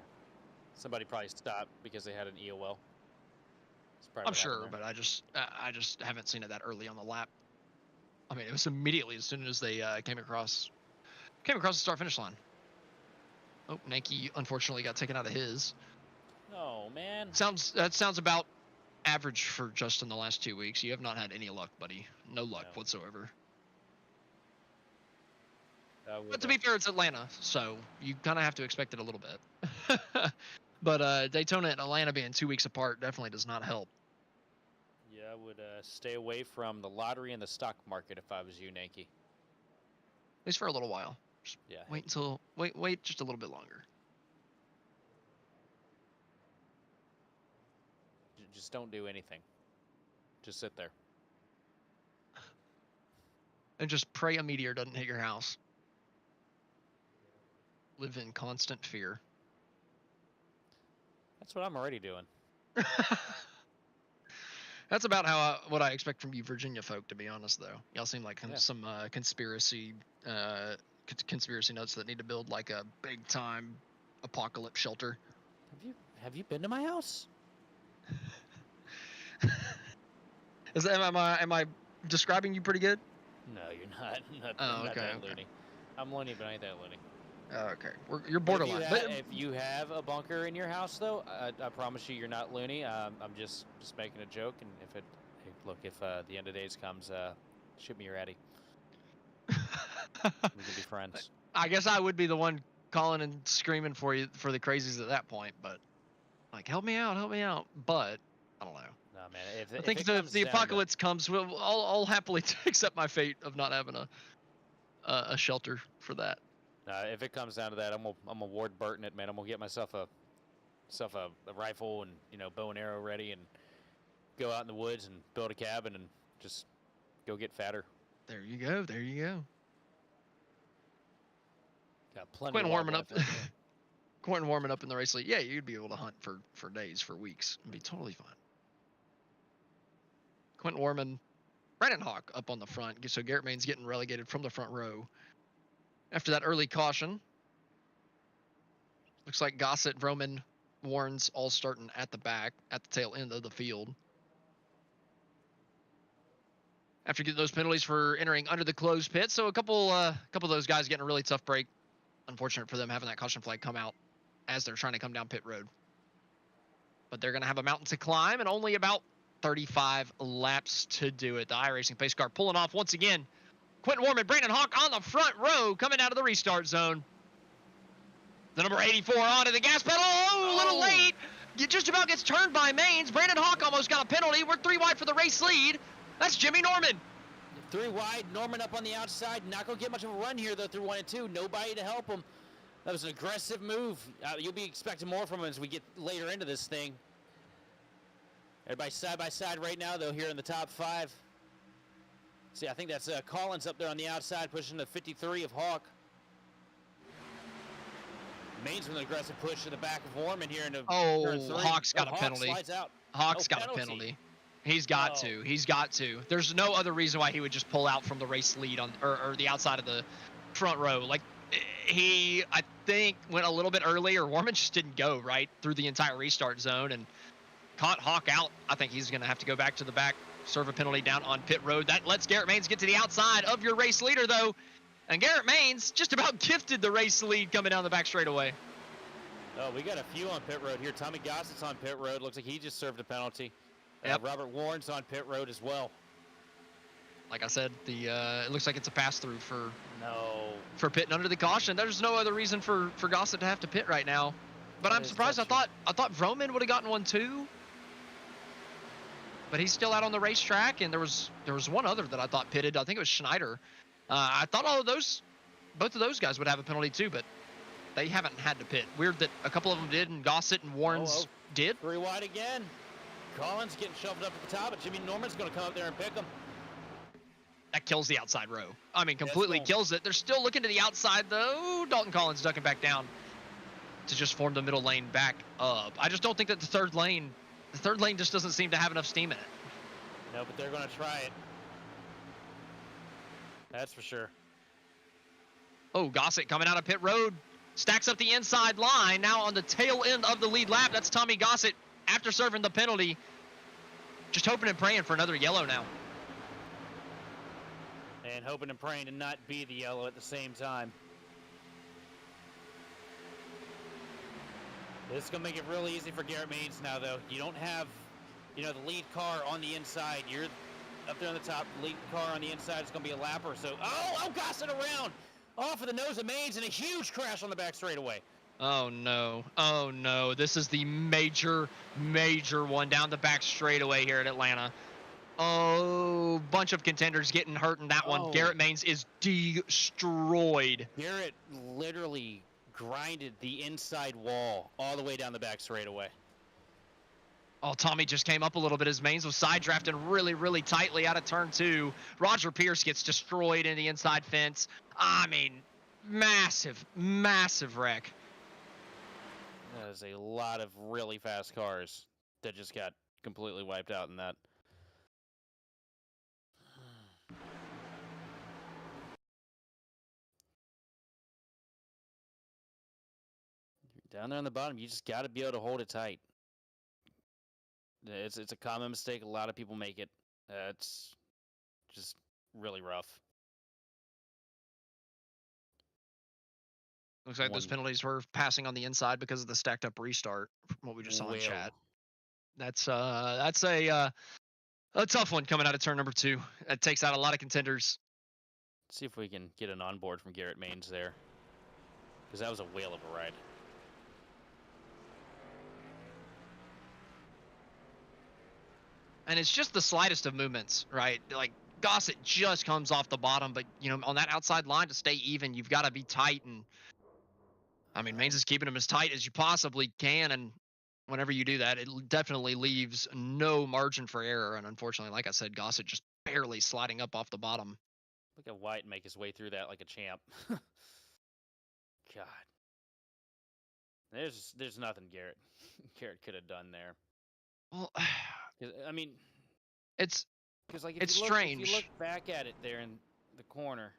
probably stopped because they had an EOL. I'm sure, but I just haven't seen it that early on the lap. I mean, it was immediately as soon as they came across the start finish line. Oh, Nanke unfortunately got taken out of his. Oh man. That sounds about average for just in the last 2 weeks. You have not had any luck, buddy. No luck whatsoever. But to be fair, it's Atlanta, so you kind of have to expect it a little bit. But Daytona and Atlanta being 2 weeks apart definitely does not help. Yeah, I would stay away from the lottery and the stock market if I was you, Nanke. At least for a little while. Just yeah. Wait just a little bit longer. Just don't do anything. Just sit there. And just pray a meteor doesn't hit your house. Live in constant fear. That's what I'm already doing. That's about what I expect from you Virginia folk, to be honest, though. Y'all seem like some conspiracy nuts that need to build like a big time apocalypse shelter. Have you been to my house? Am I describing you pretty good? No, you're not. Oh, not okay. that loony. I'm loony, but I ain't that loony. Oh, okay. You're borderline. If you have a bunker in your house, though, I promise you, you're not loony. I'm just making a joke, and if the end of days comes, shoot me your Addy. We can be friends. I guess I would be the one calling and screaming for you for the crazies at that point, but like, help me out. But I don't know. No, man. I think if the apocalypse comes, I'll happily accept my fate of not having a shelter for that. If it comes down to that, I'm gonna Ward Burton it, man. I'm gonna get myself a rifle and bow and arrow ready, and go out in the woods and build a cabin and just go get fatter. There you go. Got plenty. Quentin warming up. Quentin warming up in the race league. Yeah, you'd be able to hunt for days, for weeks, and be totally fine. Quentin Warman, Brandon Hawk up on the front. So Garrett Maines getting relegated from the front row. After that early caution, looks like Gossett, Vroman, Warren's all starting at the back, at the tail end of the field. After getting those penalties for entering under the closed pit, so a couple of those guys getting a really tough break. Unfortunate for them having that caution flag come out as they're trying to come down pit road. But they're going to have a mountain to climb and only about 35 laps to do it. The iRacing pace car pulling off once again. Quentin Warman, Brandon Hawk on the front row coming out of the restart zone. The number 84 onto the gas pedal. Oh, a little late. It just about gets turned by Maines. Brandon Hawk almost got a penalty. We're 3 wide for the race lead. That's Jimmy Norman. 3 wide. Norman up on the outside. Not going to get much of a run here, though, through 1 and 2. Nobody to help him. That was an aggressive move. You'll be expecting more from him as we get later into this thing. Everybody side by side right now, though, here in the top 5. See, I think that's Collins up there on the outside, pushing the 53 of Hawk. Mains with an aggressive push to the back of Warman here into turn Oh, 3. Hawk's got a Hawk penalty. slides out. Hawk's got a penalty. He's got to. He's got to. There's no other reason why he would just pull out from the race lead on or the outside of the front row. Like he, I think, went a little bit early, or Warman just didn't go right through the entire restart zone and caught Hawk out. I think he's going to have to go back to the back, serve a penalty down on pit road. That lets Garrett Maines get to the outside of your race leader, though. And Garrett Maines just about gifted the race lead coming down the back straightaway. Oh, we got a few on pit road here. Tommy Gossett's on pit road. Looks like he just served a penalty. Yep. Robert Warren's on pit road as well. Like I said, it looks like it's a pass-through for pitting under the caution. There's no other reason for Gossett to have to pit right now. But I'm surprised. I thought Vroman would have gotten one too. But he's still out on the racetrack, and there was one other that I thought pitted. I think it was Schneider. I thought both of those guys would have a penalty too, but they haven't had to pit. Weird that a couple of them did, and Gossett and Warren's did. 3 wide again. Collins getting shoved up at the top, but Jimmy Norman's going to come up there and pick him. That kills the outside row. I mean, completely kills it. They're still looking to the outside, though. Dalton Collins ducking back down to just form the middle lane back up. I just don't think that the third lane just doesn't seem to have enough steam in it. No, but they're going to try it. That's for sure. Oh, Gossett coming out of pit road. Stacks up the inside line. Now on the tail end of the lead lap. That's Tommy Gossett after serving the penalty. Just hoping and praying for another yellow now. And hoping and praying to not be the yellow at the same time. This is going to make it really easy for Garrett Maines now, though. You don't have, the lead car on the inside. You're up there on the top. The lead car on the inside is going to be a lapper. So, Gossett around. Off of the nose of Maines and a huge crash on the back straightaway. Oh no. This is the major one down the back straightaway here at Atlanta. Oh, bunch of contenders getting hurt in that one. Garrett Maines is destroyed. Garrett literally grinded the inside wall all the way down the back straightaway. Oh, Tommy just came up a little bit as Maines was side drafting really tightly out of turn 2. Roger Pierce gets destroyed in the inside fence. I mean, massive wreck. That is a lot of really fast cars that just got completely wiped out in that. Down there on the bottom, you just got to be able to hold it tight. It's a common mistake. A lot of people make it. It's just really rough. Looks like those penalties were passing on the inside because of the stacked up restart from what we just saw in chat. That's a tough one coming out of turn number 2. That takes out a lot of contenders. Let's see if we can get an onboard from Garrett Maines there, because that was a whale of a ride. And it's just the slightest of movements, right? Like Gossett just comes off the bottom, but on that outside line to stay even, you've got to be tight. And I mean, Maines is keeping him as tight as you possibly can. And whenever you do that, it definitely leaves no margin for error. And unfortunately, like I said, Gossett just barely sliding up off the bottom. Look at White make his way through that like a champ. God. There's nothing Garrett could have done there. Well, I mean, it's strange. If you look back at it there in the corner,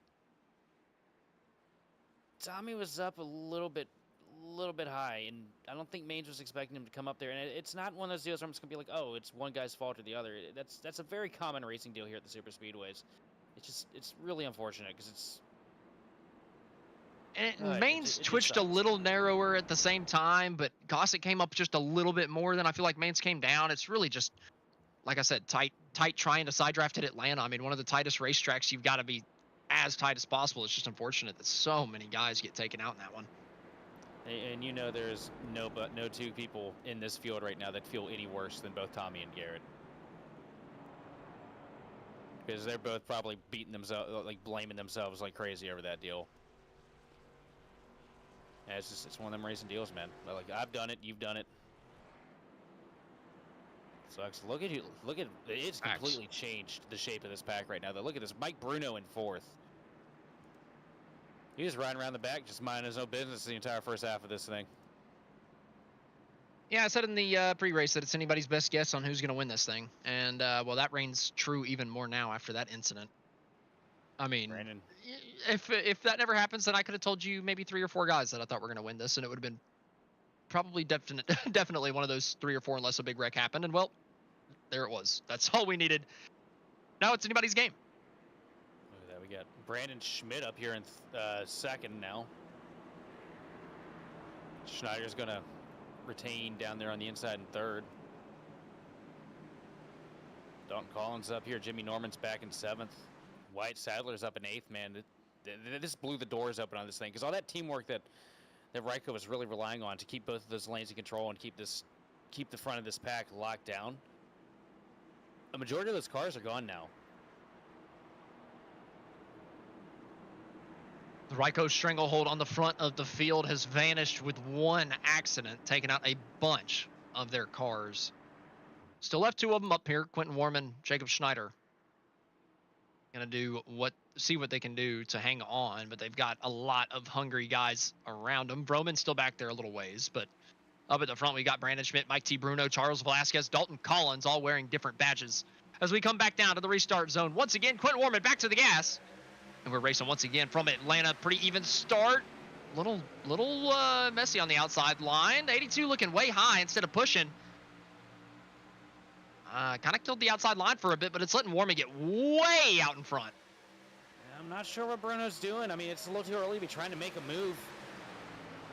Tommy was up a little bit high, and I don't think Maines was expecting him to come up there. And it's not one of those deals where I'm just gonna be like, oh, it's one guy's fault or the other. That's a very common racing deal here at the super speedways. It's really unfortunate because it's. And Maines twitched a little narrower at the same time, but Gossett came up just a little bit more than I feel like Maines came down. It's really just, like I said, tight trying to side draft at Atlanta. I mean, one of the tightest racetracks. You've got to be as tight as possible. It's just unfortunate that so many guys get taken out in that one. And there's no 2 people in this field right now that feel any worse than both Tommy and Garrett. Because they're both probably beating themselves, like blaming themselves like crazy over that deal. Yeah, it's one of them racing deals, man. Like, I've done it, you've done it. Sucks. Look at it's completely changed the shape of this pack right now. Though, look at this, Mike Bruno in 4th. He was riding around the back, just minding his own business the entire first half of this thing. Yeah, I said in the pre-race that it's anybody's best guess on who's going to win this thing. And, well, that reigns true even more now after that incident. I mean, Brandon. if that never happens, then I could have told you maybe 3 or 4 guys that I thought were going to win this, and it would have been probably definitely one of those 3 or 4 unless a big wreck happened. And, well, there it was. That's all we needed. Now it's anybody's game. Look at that. We got Brandon Schmidt up here in second now. Schneider's going to retain down there on the inside in third. Dalton Collins up here. Jimmy Norman's back in 7th. White Sadler's up in 8th, man. This blew the doors open on this thing because all that teamwork that Ryco was really relying on to keep both of those lanes in control and keep the front of this pack locked down. A majority of those cars are gone now. The Ryco stranglehold on the front of the field has vanished with one accident, taking out a bunch of their cars. Still left 2 of them up here, Quentin Warman, Jacob Schneider. Gonna see what they can do to hang on, but they've got a lot of hungry guys around them. Broman's still back there a little ways, but up at the front we got Brandon Schmidt, Mike T. Bruno, Charles Velasquez, Dalton Collins, all wearing different badges. As we come back down to the restart zone, once again, Quentin Warman back to the gas. And we're racing once again from Atlanta. Pretty even start. Little messy on the outside line. 82 looking way high instead of pushing. Kind of killed the outside line for a bit, but it's letting Warman get way out in front. I'm not sure what Bruno's doing. I mean, it's a little too early to be trying to make a move.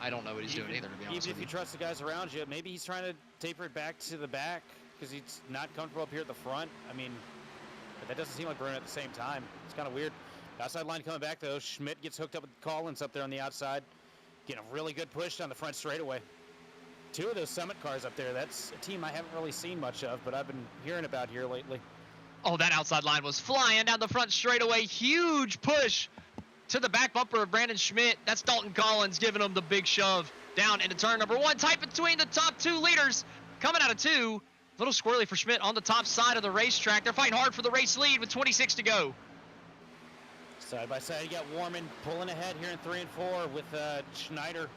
I don't know what he's doing either, to be honest Even with if you trust the guys around you, maybe he's trying to taper it back to the back because he's not comfortable up here at the front. I mean, but that doesn't seem like Bruno at the same time. It's kind of weird. Outside line coming back, though. Schmidt gets hooked up with Collins up there on the outside. Getting a really good push down the front straightaway. 2 of those Summit cars up there. That's a team I haven't really seen much of, but I've been hearing about here lately. Oh, that outside line was flying down the front straightaway. Huge push to the back bumper of Brandon Schmidt. That's Dalton Collins giving him the big shove down into turn number 1. Tight between the top 2 leaders. Coming out of 2. A little squirrely for Schmidt on the top side of the racetrack. They're fighting hard for the race lead with 26 to go. Side by side, you got Warman pulling ahead here in 3 and 4 with Schneider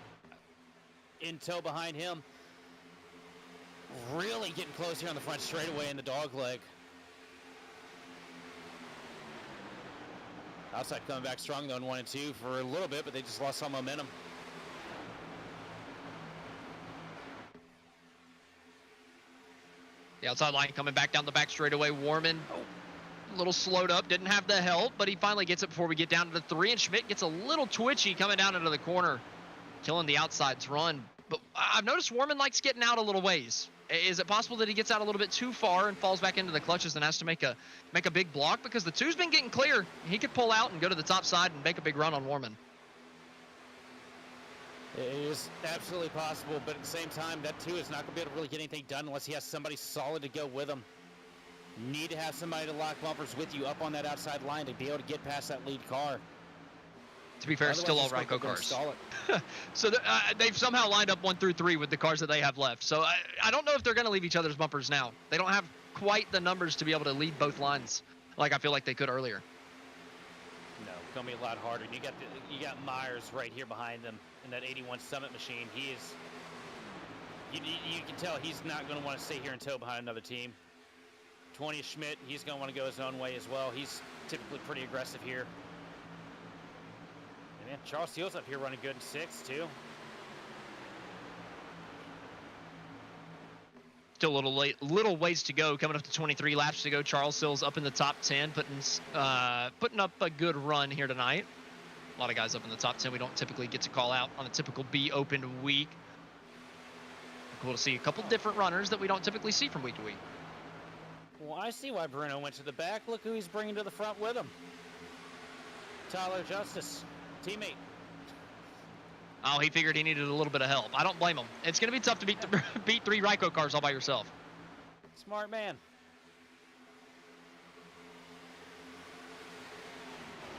in tow behind him. Really getting close here on the front straightaway in the dog leg. Outside coming back strong though in 1 and 2 for a little bit, but they just lost some momentum. The outside line coming back down the back straightaway. Warman a little slowed up, didn't have the help, but he finally gets it before we get down to the 3, and Schmidt gets a little twitchy coming down into the corner, killing the outside's run. But I've noticed Warman likes getting out a little ways. Is it possible that he gets out a little bit too far and falls back into the clutches and has to make a big block? Because the 2's been getting clear. He could pull out and go to the top side and make a big run on Warman. It is absolutely possible, but at the same time, that 2 is not going to be able to really get anything done unless he has somebody solid to go with him. Need to have somebody to lock bumpers with you up on that outside line to be able to get past that lead car. To be fair, still all Ryco cars. So they've somehow lined up 1 through 3 with the cars that they have left. So I don't know if they're going to leave each other's bumpers now. They don't have quite the numbers to be able to lead both lines like I feel like they could earlier. No, it's going to be a lot harder. You got Myers right here behind them in that 81 Summit machine. He is. You can tell he's not going to want to stay here and tow behind another team. 20 Schmidt, he's going to want to go his own way as well. He's typically pretty aggressive here. And man, Charles Steele's up here running good in 6th too. Still a little ways to go. Coming up to 23 laps to go. Charles Sills up in the top 10, putting up a good run here tonight. A lot of guys up in the top 10 we don't typically get to call out on a typical B open week. Cool to see a couple different runners that we don't typically see from week to week. Well, I see why Bruno went to the back. Look who he's bringing to the front with him. Tyler Justice, teammate. Oh, he figured he needed a little bit of help. I don't blame him. It's going to be tough to beat 3 Ryco cars all by yourself. Smart man.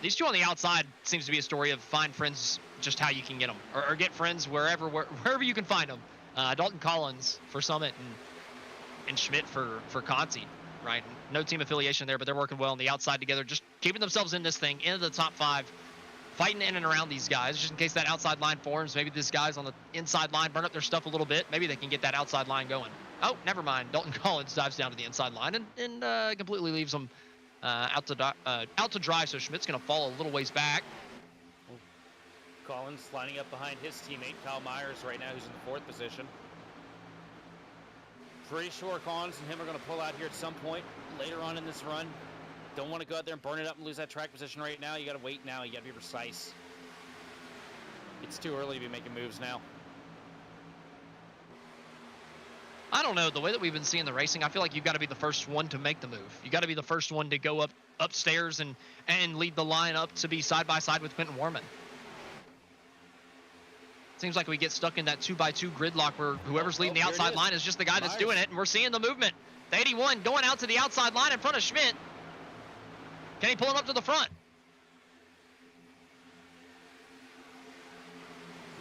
These 2 on the outside seems to be a story of find friends just how you can get them. Or get friends wherever you can find them. Dalton Collins for Summit and Schmidt for Conti. Right, no team affiliation there, but they're working well on the outside together, just keeping themselves in this thing, into the top 5, fighting in and around these guys, just in case that outside line forms. Maybe these guys on the inside line burn up their stuff a little bit. Maybe they can get that outside line going. Oh, never mind. Dalton Collins dives down to the inside line and completely leaves them out to dry. So Schmidt's going to fall a little ways back. Collins lining up behind his teammate Kyle Myers right now, who's in the 4th position. Pretty sure Collins and him are going to pull out here at some point later on in this run. Don't want to go out there and burn it up and lose that track position right now. You got to wait now. You got to be precise. It's too early to be making moves now. I don't know. The way that we've been seeing the racing, I feel like you've got to be the first one to make the move. You got to be the first one to go upstairs and lead the line up to be side by side with Quentin Warman. Seems like we get stuck in that 2x2 gridlock where whoever's leading the outside line is just the guy that's doing it, and we're seeing the movement. The 81 going out to the outside line in front of Schmidt. Can he pull him up to the front?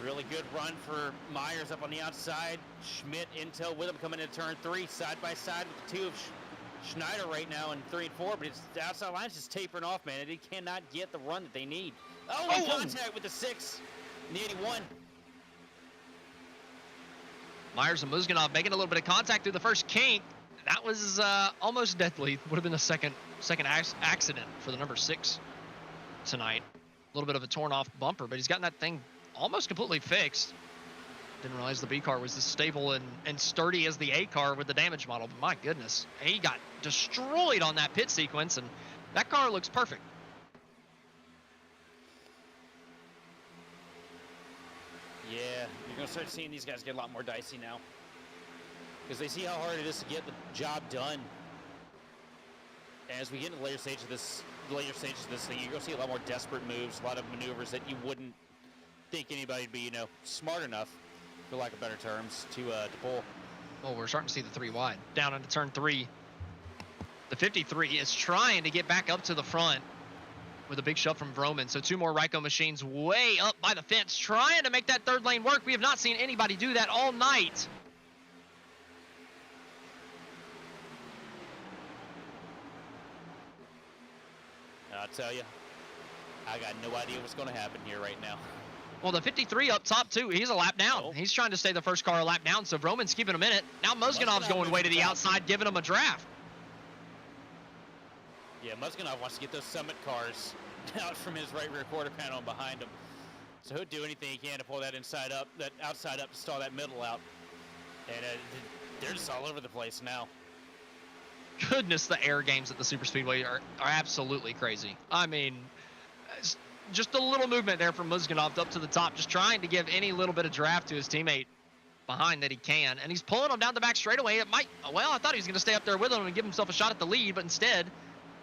Really good run for Myers up on the outside. Schmidt intel with him coming into turn 3, side by side with the 2 of Schneider right now in 3 and 4, but it's the outside line's just tapering off, man. They cannot get the run that they need. Oh, contact with the 6 and the 81. Myers and Muzganov making a little bit of contact through the first kink. That was almost deadly. Would have been the second accident for the number 6 tonight. A little bit of a torn off bumper, but he's gotten that thing almost completely fixed. Didn't realize the B car was as stable and sturdy as the A car with the damage model, but my goodness, he got destroyed on that pit sequence, and that car looks perfect. Yeah, you're going to start seeing these guys get a lot more dicey now, because they see how hard it is to get the job done. As we get into the later stages of this thing, you're going to see a lot more desperate moves, a lot of maneuvers that you wouldn't think anybody would be, smart enough, for lack of better terms, to pull. Oh, we're starting to see the 3 wide. Down into turn 3. The 53 is trying to get back up to the front with a big shove from Vroman. So 2 more Ryco machines way up by the fence, trying to make that 3rd lane work. We have not seen anybody do that all night. I'll tell you, I got no idea what's going to happen here right now. Well, the 53 up top, too, he's a lap down. Oh. He's trying to stay the first car a lap down, so Vroman's keeping him in it. Now Muzganov's going way to the outside, giving him a draft. Yeah, Muzganov wants to get those Summit cars out from his right rear quarter panel behind him. So he'll do anything he can to pull that outside up to stall that middle out. And they're just all over the place now. Goodness, the air games at the Super Speedway are absolutely crazy. I mean, just a little movement there from Muzganov up to the top, just trying to give any little bit of draft to his teammate behind that he can. And he's pulling him down the back straightaway. I thought he was going to stay up there with him and give himself a shot at the lead, but instead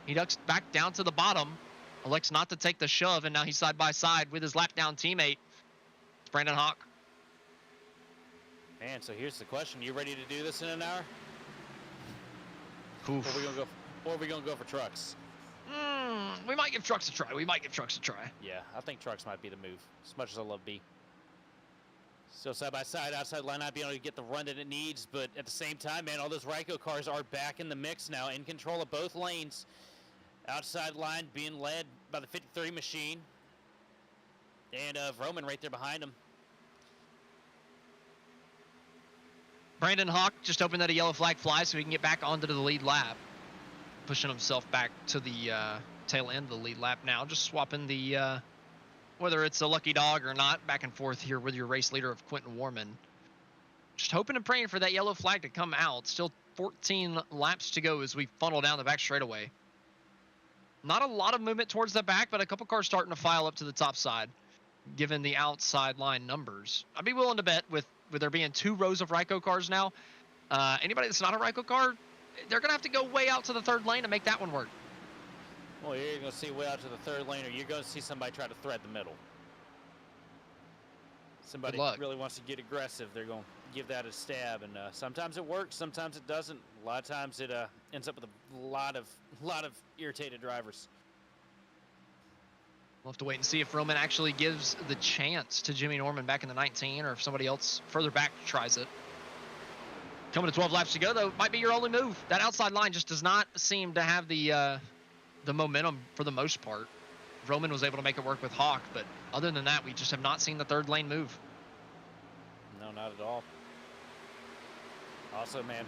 he ducks back down to the bottom, elects not to take the shove, and now he's side by side with his lap down teammate. It's Brandon Hawk. Man, so here's the question. You ready to do this in an hour? Oof. Or are we going to go for trucks? We might give trucks a try. Yeah, I think trucks might be the move, as much as I love B. So side by side, outside line not being able to get the run that it needs, but at the same time, man, all those Ryco cars are back in the mix now, in control of both lanes. Outside line being led by the 53 machine, and Vroman right there behind him. Brandon Hawk just hoping that a yellow flag flies so he can get back onto the lead lap. Pushing himself back to the tail end of the lead lap now. Just swapping the, whether it's a lucky dog or not, back and forth here with your race leader of Quentin Warman. Just hoping and praying for that yellow flag to come out. Still 14 laps to go as we funnel down the back straightaway. Not a lot of movement towards the back, but a couple cars starting to file up to the top side, given the outside line numbers. I'd be willing to bet with there being 2 rows of Ryco cars now, anybody that's not a Ryco car, they're going to have to go way out to the 3rd lane to make that one work. Well, you're going to see way out to the 3rd lane, or you're going to see somebody try to thread the middle. Somebody really wants to get aggressive. They're going to give that a stab, and sometimes it works, sometimes it doesn't. A lot of times it ends up with a lot of irritated drivers. We'll have to wait and see if Roman actually gives the chance to Jimmy Norman back in the 19, or if somebody else further back tries it. Coming to 12 laps to go, though, might be your only move. That outside line just does not seem to have the momentum for the most part. Roman was able to make it work with Hawk, but other than that, we just have not seen the third lane move. No, not at all. Also, man,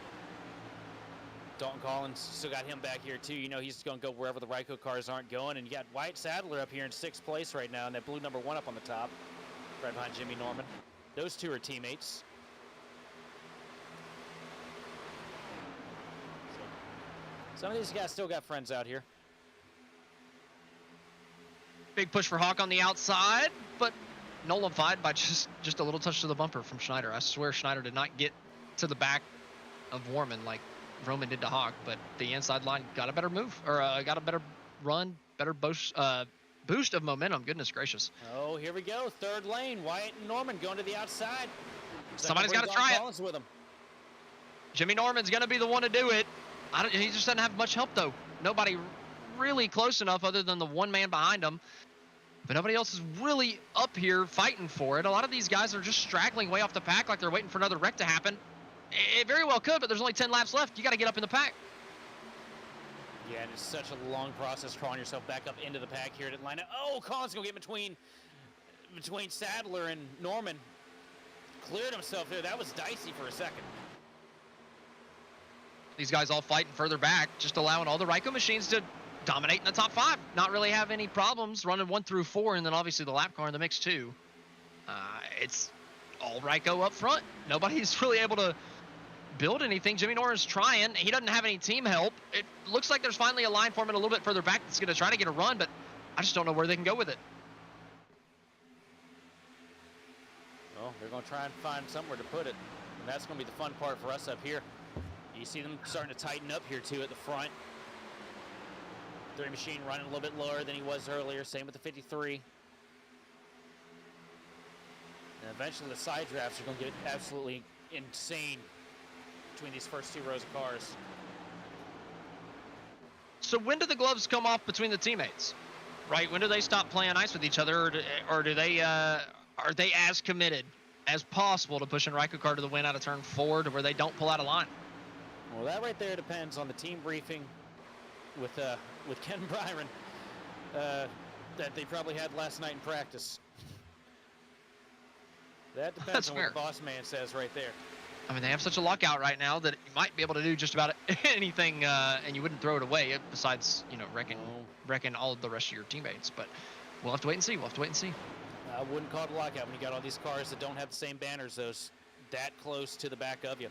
Dalton Collins still got him back here too. You know, he's going to go wherever the Ryco cars aren't going. And you got Wyatt Sadler up here in 6th place right now, and that blue number 1 up on the top, right behind Jimmy Norman. Those two are teammates. So, some of these guys still got friends out here. Big push for Hawk on the outside, but nullified by just a little touch to the bumper from Schneider. I swear Schneider did not get to the back of Warman like Roman did to Hawk, but the inside line got a better move, or got a better run, better boost of momentum. Goodness gracious. Oh, here we go. 3rd lane. Wyatt and Norman going to the outside. Somebody's got to try it. With him. Jimmy Norman's going to be the one to do it. He just doesn't have much help, though. Nobody really close enough other than the one man behind him. But nobody else is really up here fighting for it. A lot of these guys are just straggling way off the pack like they're waiting for another wreck to happen. It very well could, but there's only 10 laps left. You got to get up in the pack. Yeah, and it's such a long process crawling yourself back up into the pack here at Atlanta. Oh, Collins going to get between Sadler and Norman. Cleared himself there. That was dicey for a second. These guys all fighting further back, just allowing all the Ryco machines to dominate in the top 5. Not really have any problems running 1 through 4, and then obviously the lap car in the mix too. It's all Ryco up front. Nobody's really able to build anything. Jimmy Norman's trying. He doesn't have any team help. It looks like there's finally a line forming a little bit further back that's going to try to get a run, but I just don't know where they can go with it. Well, they're going to try and find somewhere to put it, and that's going to be the fun part for us up here. You see them starting to tighten up here too at the front. 30 machine running a little bit lower than he was earlier. Same with the 53. And eventually the side drafts are going to get absolutely insane between these first 2 rows of cars. So when do the gloves come off between the teammates? Right? When do they stop playing nice with each other, or do they are they as committed as possible to pushing Ryco car to the win out of turn 4 to where they don't pull out a line? Well, that right there depends on the team briefing with Ken Byron that they probably had last night in practice. That depends That's on fair. what the boss man says right there. I mean, they have such a lockout right now that you might be able to do just about anything, and you wouldn't throw it away besides, you know, wrecking all of the rest of your teammates. But we'll have to wait and see. I wouldn't call it a lockout when you got all these cars that don't have the same banners, those that close to the back of you.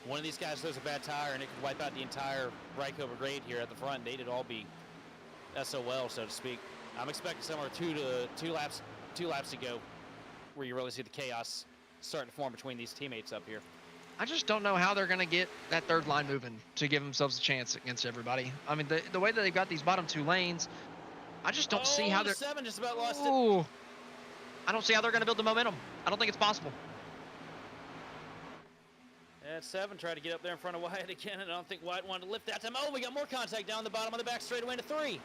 One of these guys throws a bad tire and it could wipe out the entire Ryco brigade here at the front. They'd all be SOL, so to speak. I'm expecting somewhere two laps to go where you really see the chaos starting to form between these teammates up here. I just don't know how they're going to get that third line moving to give themselves a chance against everybody. I mean, the way that they've got these bottom 2 lanes, I just don't see how they're... 7 just about lost it. Ooh, I don't see how they're going to build the momentum. I don't think it's possible. And 7 tried to get up there in front of Wyatt again, and I don't think Wyatt wanted to lift that time. Oh, we got more contact down the bottom of the back straightaway into 3.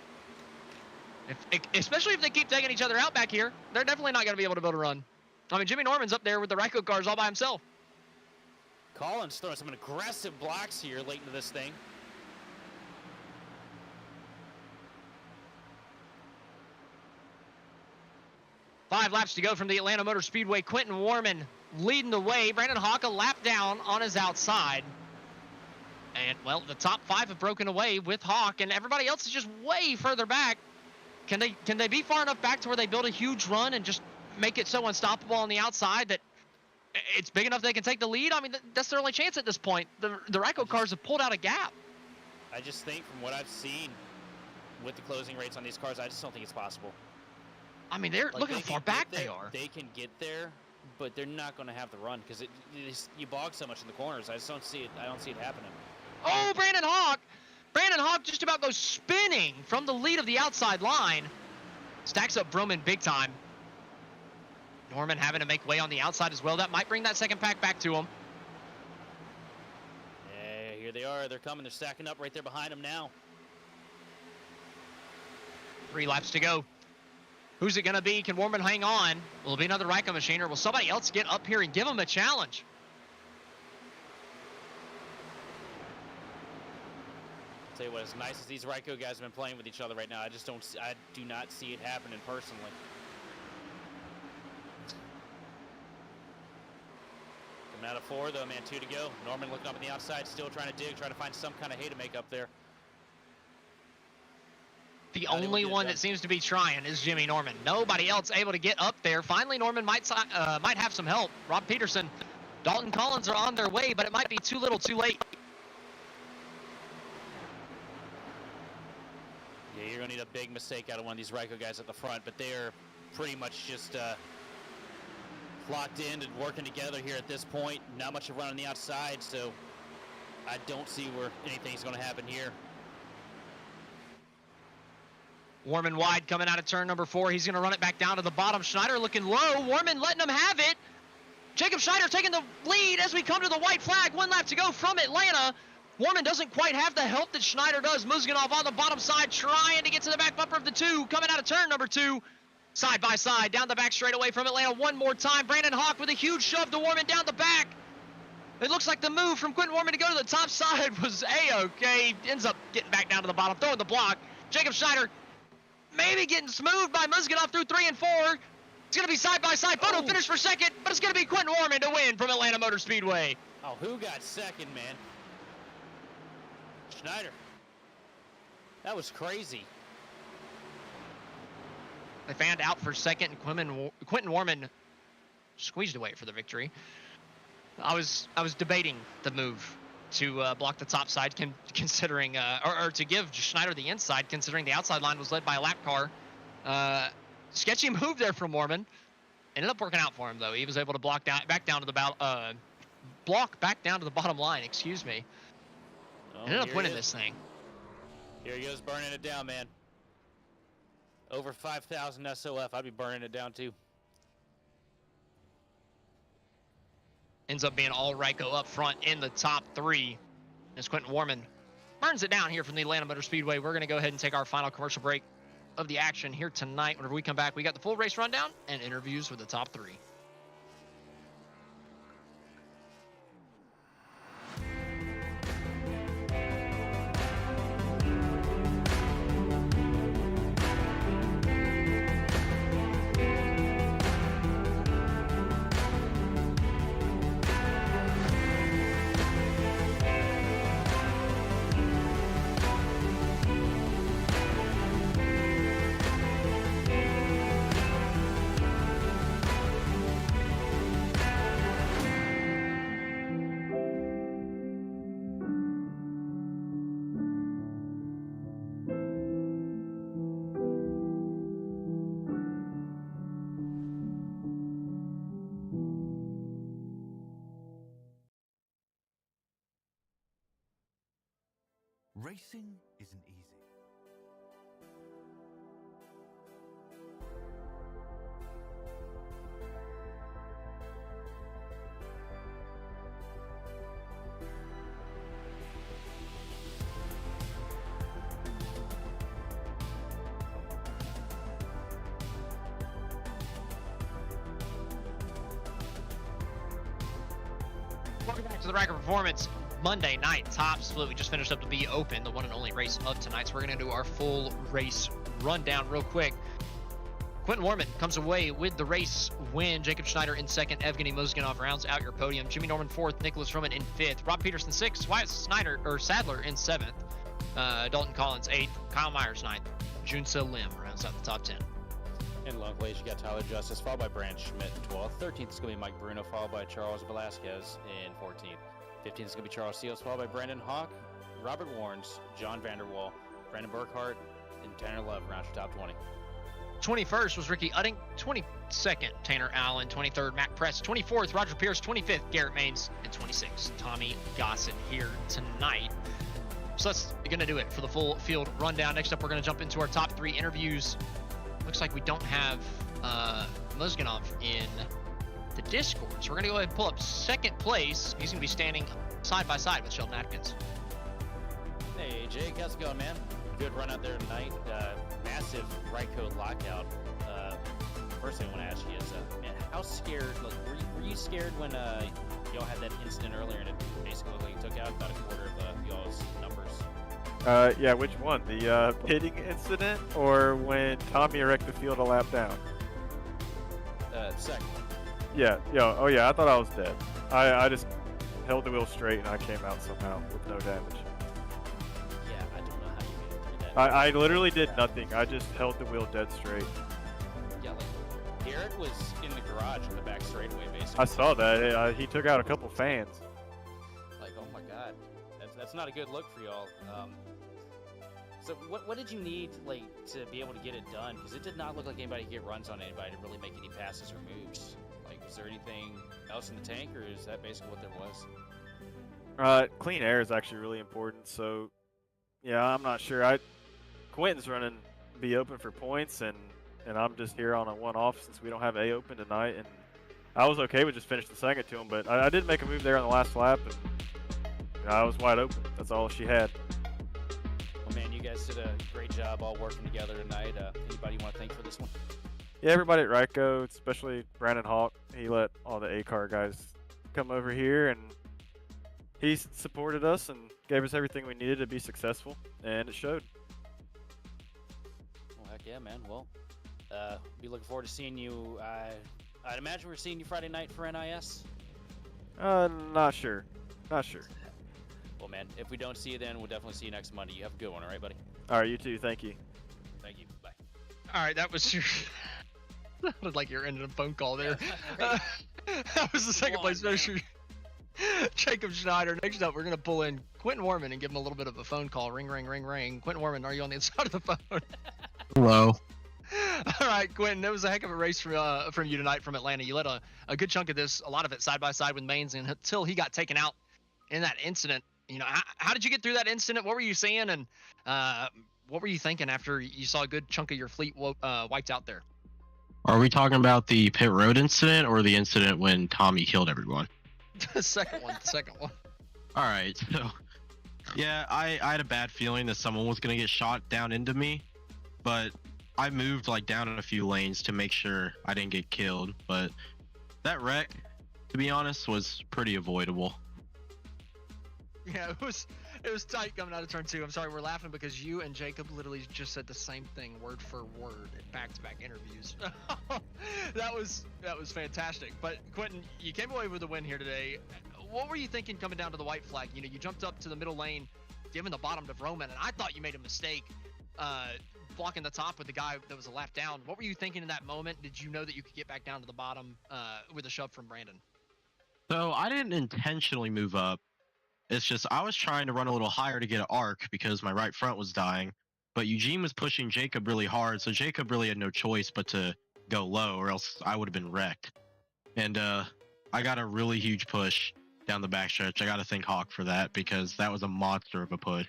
Especially if they keep taking each other out back here, they're definitely not going to be able to build a run. I mean, Jimmy Norman's up there with the Ryco cars all by himself. Collins throwing some aggressive blocks here late into this thing. Five laps to go from the Atlanta Motor Speedway. Quentin Warman leading the way. Brandon Hawk a lap down on his outside. And, well, the top 5 have broken away with Hawk, and everybody else is just way further back. Can they be far enough back to where they build a huge run and just make it so unstoppable on the outside that it's big enough they can take the lead? I mean, that's their only chance at this point. The Ryco cars have pulled out a gap. I just think from what I've seen with the closing rates on these cars, I just don't think it's possible. I mean, look how far back they are. They can get there, but they're not going to have the run because you bog so much in the corners. I just don't see it. I don't see it happening. Oh, Brandon Hawk! Brandon Hawk just about goes spinning from the lead of the outside line. Stacks up Broman big time. Norman having to make way on the outside as well. That might bring that second pack back to him. Yeah, here they are. They're coming. They're stacking up right there behind him now. 3 laps to go. Who's it going to be? Can Warman hang on? Will it be another Ryco machine, or will somebody else get up here and give him a challenge? Tell you what, as nice as these Ryco guys have been playing with each other right now, I do not see it happening personally. Coming out of 4 though, man, 2 to go. Norman looking up on the outside, still trying to dig, trying to find some kind of hay to make up there. The only one that seems to be trying is Jimmy Norman. Nobody else able to get up there. Finally, Norman might have some help. Rob Peterson, Dalton Collins are on their way, but it might be too little too late. Yeah, you're going to need a big mistake out of one of these Ryco guys at the front, but they're pretty much just locked in and working together here at this point. Not much of a run on the outside, so I don't see where anything's going to happen here. Warman wide coming out of turn number 4. He's going to run it back down to the bottom. Schneider looking low. Warman letting him have it. Jacob Schneider taking the lead as we come to the white flag. 1 lap to go from Atlanta. Warman doesn't quite have the help that Schneider does. Muzganov on the bottom side trying to get to the back bumper of the 2. Coming out of turn number 2. Side by side down the back straight away from Atlanta one more time. Brandon Hawk with a huge shove to Warman down the back. It looks like the move from Quentin Warman to go to the top side was A-okay. Ends up getting back down to the bottom, throwing the block. Jacob Schneider maybe getting smoothed by Muzganov through 3 and 4. It's going to be side-by-side photo finish for second, but it's going to be Quentin Warman to win from Atlanta Motor Speedway. Oh, who got second, man? Schneider. That was crazy. They fanned out for second, and Quentin Warman squeezed away for the victory. I was debating the move to block the top side, considering, or to give Schneider the inside, considering the outside line was led by a lap car. Sketchy move there from Mormon. Ended up working out for him though. He was able to block back down to the bottom line. Excuse me. Oh, Ended up winning this thing. Here he goes, burning it down, man. Over 5,000 SOF. I'd be burning it down too. Ends up being all Ryco up front in the top 3 as Quentin Warman burns it down here from the Atlanta Motor Speedway. We're going to go ahead and take our final commercial break of the action here tonight. Whenever we come back, we got the full race rundown and interviews with the top 3. Racing isn't easy. Welcome back to the Ryco Performance Monday night top split. We just finished up the B Open, the one and only race of tonight. So we're going to do our full race rundown real quick. Quentin Warman comes away with the race win. Jacob Schneider in second. Evgeny Muzganov rounds out your podium. Jimmy Norman fourth. Nicholas Roman in fifth. Rob Peterson sixth. Wyatt Sadler in seventh. Dalton Collins eighth. Kyle Myers ninth. Junsa Lim rounds out the top 10. In long place, you got Tyler Justice, followed by Brand Schmidt in 12th. 13th is going to be Mike Bruno, followed by Charles Velasquez in 14th. 15th is going to be Charles Seals, followed by Brandon Hawk, Robert Warnes, John Vanderwall, Brandon Burkhart, and Tanner Love rounds your top 20. 21st was Ricky Udding. 22nd, Tanner Allen. 23rd, Matt Press. 24th, Roger Pierce. 25th, Garrett Maines. And 26th, Tommy Gossett here tonight. So that's going to do it for the full field rundown. Next up, we're going to jump into our top 3 interviews. Looks like we don't have Muzganov in the Discord. So we're going to go ahead and pull up second place. He's going to be standing side by side with Sheldon Atkins. Hey, Jake, how's it going, man? Good run out there tonight. Massive Ryco lockout. First thing I want to ask you is, man, how scared, like, were you scared when y'all had that incident earlier and it basically looked like you took out about a quarter of y'all's numbers? Yeah, which one? The pitting incident or when Tommy wrecked the field a lap down? Second one. Yeah, oh yeah, I thought I was dead. I just held the wheel straight and I came out somehow with no damage. Yeah, I don't know how you made it through that. I literally did nothing. I just held the wheel dead straight. Yeah, like Garrett was in the garage in the back straightaway, basically. I saw that. He took out a couple fans. Like, oh my god, that's not a good look for y'all. So what did you need like to be able to get it done? Because it did not look like anybody could get runs on anybody to really make any passes or moves. Like, was there anything else in the tank, or is that basically what there was? Clean air is actually really important. So, yeah, I'm not sure. Quentin's running B open for points, and I'm just here on a one-off since we don't have A open tonight. And I was okay with just finishing the second to him, but I did make a move there on the last lap, and I was wide open. That's all she had. Well, man, you guys did a great job all working together tonight. Anybody you want to thank for this one? Yeah, everybody at Ryco, especially Brandon Hawk. He let all the A-car guys come over here, and he supported us and gave us everything we needed to be successful, and it showed. Well, heck yeah, man. Well, be looking forward to seeing you. I'd imagine we're seeing you Friday night for NIS. Not sure. Well, man, if we don't see you then, we'll definitely see you next Monday. You have a good one, all right, buddy? All right, you too. Thank you. Thank you. Bye. All right, that was your. Sounded like you're ending a phone call there. That was the second place finisher, Jacob Schneider. Next up, we're gonna pull in Quentin Warman and give him a little bit of a phone call. Ring, ring, ring, ring. Quentin Warman, are you on the inside of the phone? Hello. All right, Quentin, it was a heck of a race from you tonight from Atlanta. You led a good chunk of this, a lot of it side by side with Maines, until he got taken out in that incident. You know, how did you get through that incident? What were you seeing, and what were you thinking after you saw a good chunk of your fleet wiped out there? Are we talking about the pit road incident or the incident when Tommy killed everyone? The second one. All right, so yeah, I had a bad feeling that someone was gonna get shot down into me, but I moved like down in a few lanes to make sure I didn't get killed. But that wreck, to be honest, was pretty avoidable. Yeah, it was tight coming out of turn 2. I'm sorry, we're laughing because you and Jacob literally just said the same thing word for word in back-to-back interviews. that was fantastic. But Quentin, you came away with a win here today. What were you thinking coming down to the white flag? You know, you jumped up to the middle lane, giving the bottom to Vroman, and I thought you made a mistake blocking the top with the guy that was a lap down. What were you thinking in that moment? Did you know that you could get back down to the bottom with a shove from Brandon? So I didn't intentionally move up. It's just I was trying to run a little higher to get an arc because my right front was dying, but Eugene was pushing Jacob really hard, so Jacob really had no choice but to go low, or else I would have been wrecked. And I got a really huge push down the backstretch. I got to thank Hawk for that because that was a monster of a push.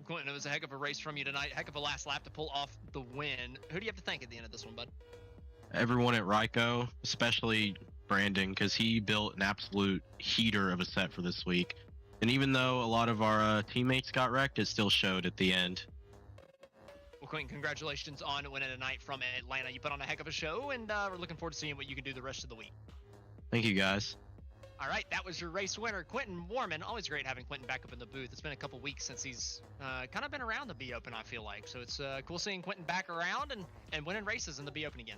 Quentin, it was a heck of a race from you tonight. Heck of a last lap to pull off the win. Who do you have to thank at the end of this one, bud? Everyone at Ryco, especially Brandon, because he built an absolute heater of a set for this week. And even though a lot of our teammates got wrecked, it still showed at the end. Well, Quentin, congratulations on winning tonight from Atlanta. You put on a heck of a show, and we're looking forward to seeing what you can do the rest of the week. Thank you, guys. All right, that was your race winner, Quentin Warman. Always great having Quentin back up in the booth. It's been a couple weeks since he's kind of been around the B Open, I feel like. So it's cool seeing Quentin back around and winning races in the B Open again.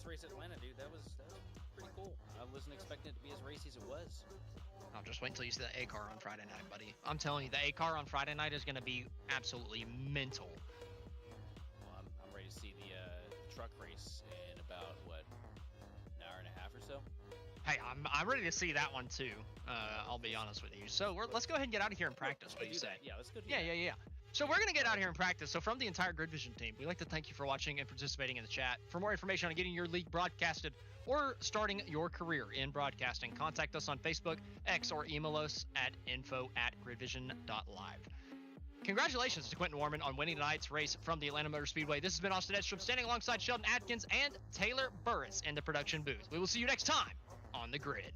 Race at Atlanta, dude. That was pretty cool. I wasn't expecting it to be as racy as it was. I'll just wait until you see the A car on Friday night, buddy. I'm telling you, the A car on Friday night is going to be absolutely mental. Well, I'm ready to see the truck race in about what, an hour and a half or so. Hey, I'm ready to see that one too. I'll be honest with you. So let's go ahead and get out of here and practice. What do you say? Yeah, let's go. Yeah. So we're going to get out here and practice. So from the entire GridVision team, we'd like to thank you for watching and participating in the chat. For more information on getting your league broadcasted or starting your career in broadcasting, contact us on Facebook, X, or email us at info@gridvision.live. Congratulations to Quentin Warman on winning tonight's race from the Atlanta Motor Speedway. This has been Austin Edstrom standing alongside Sheldon Atkins and Taylor Burris in the production booth. We will see you next time on the grid.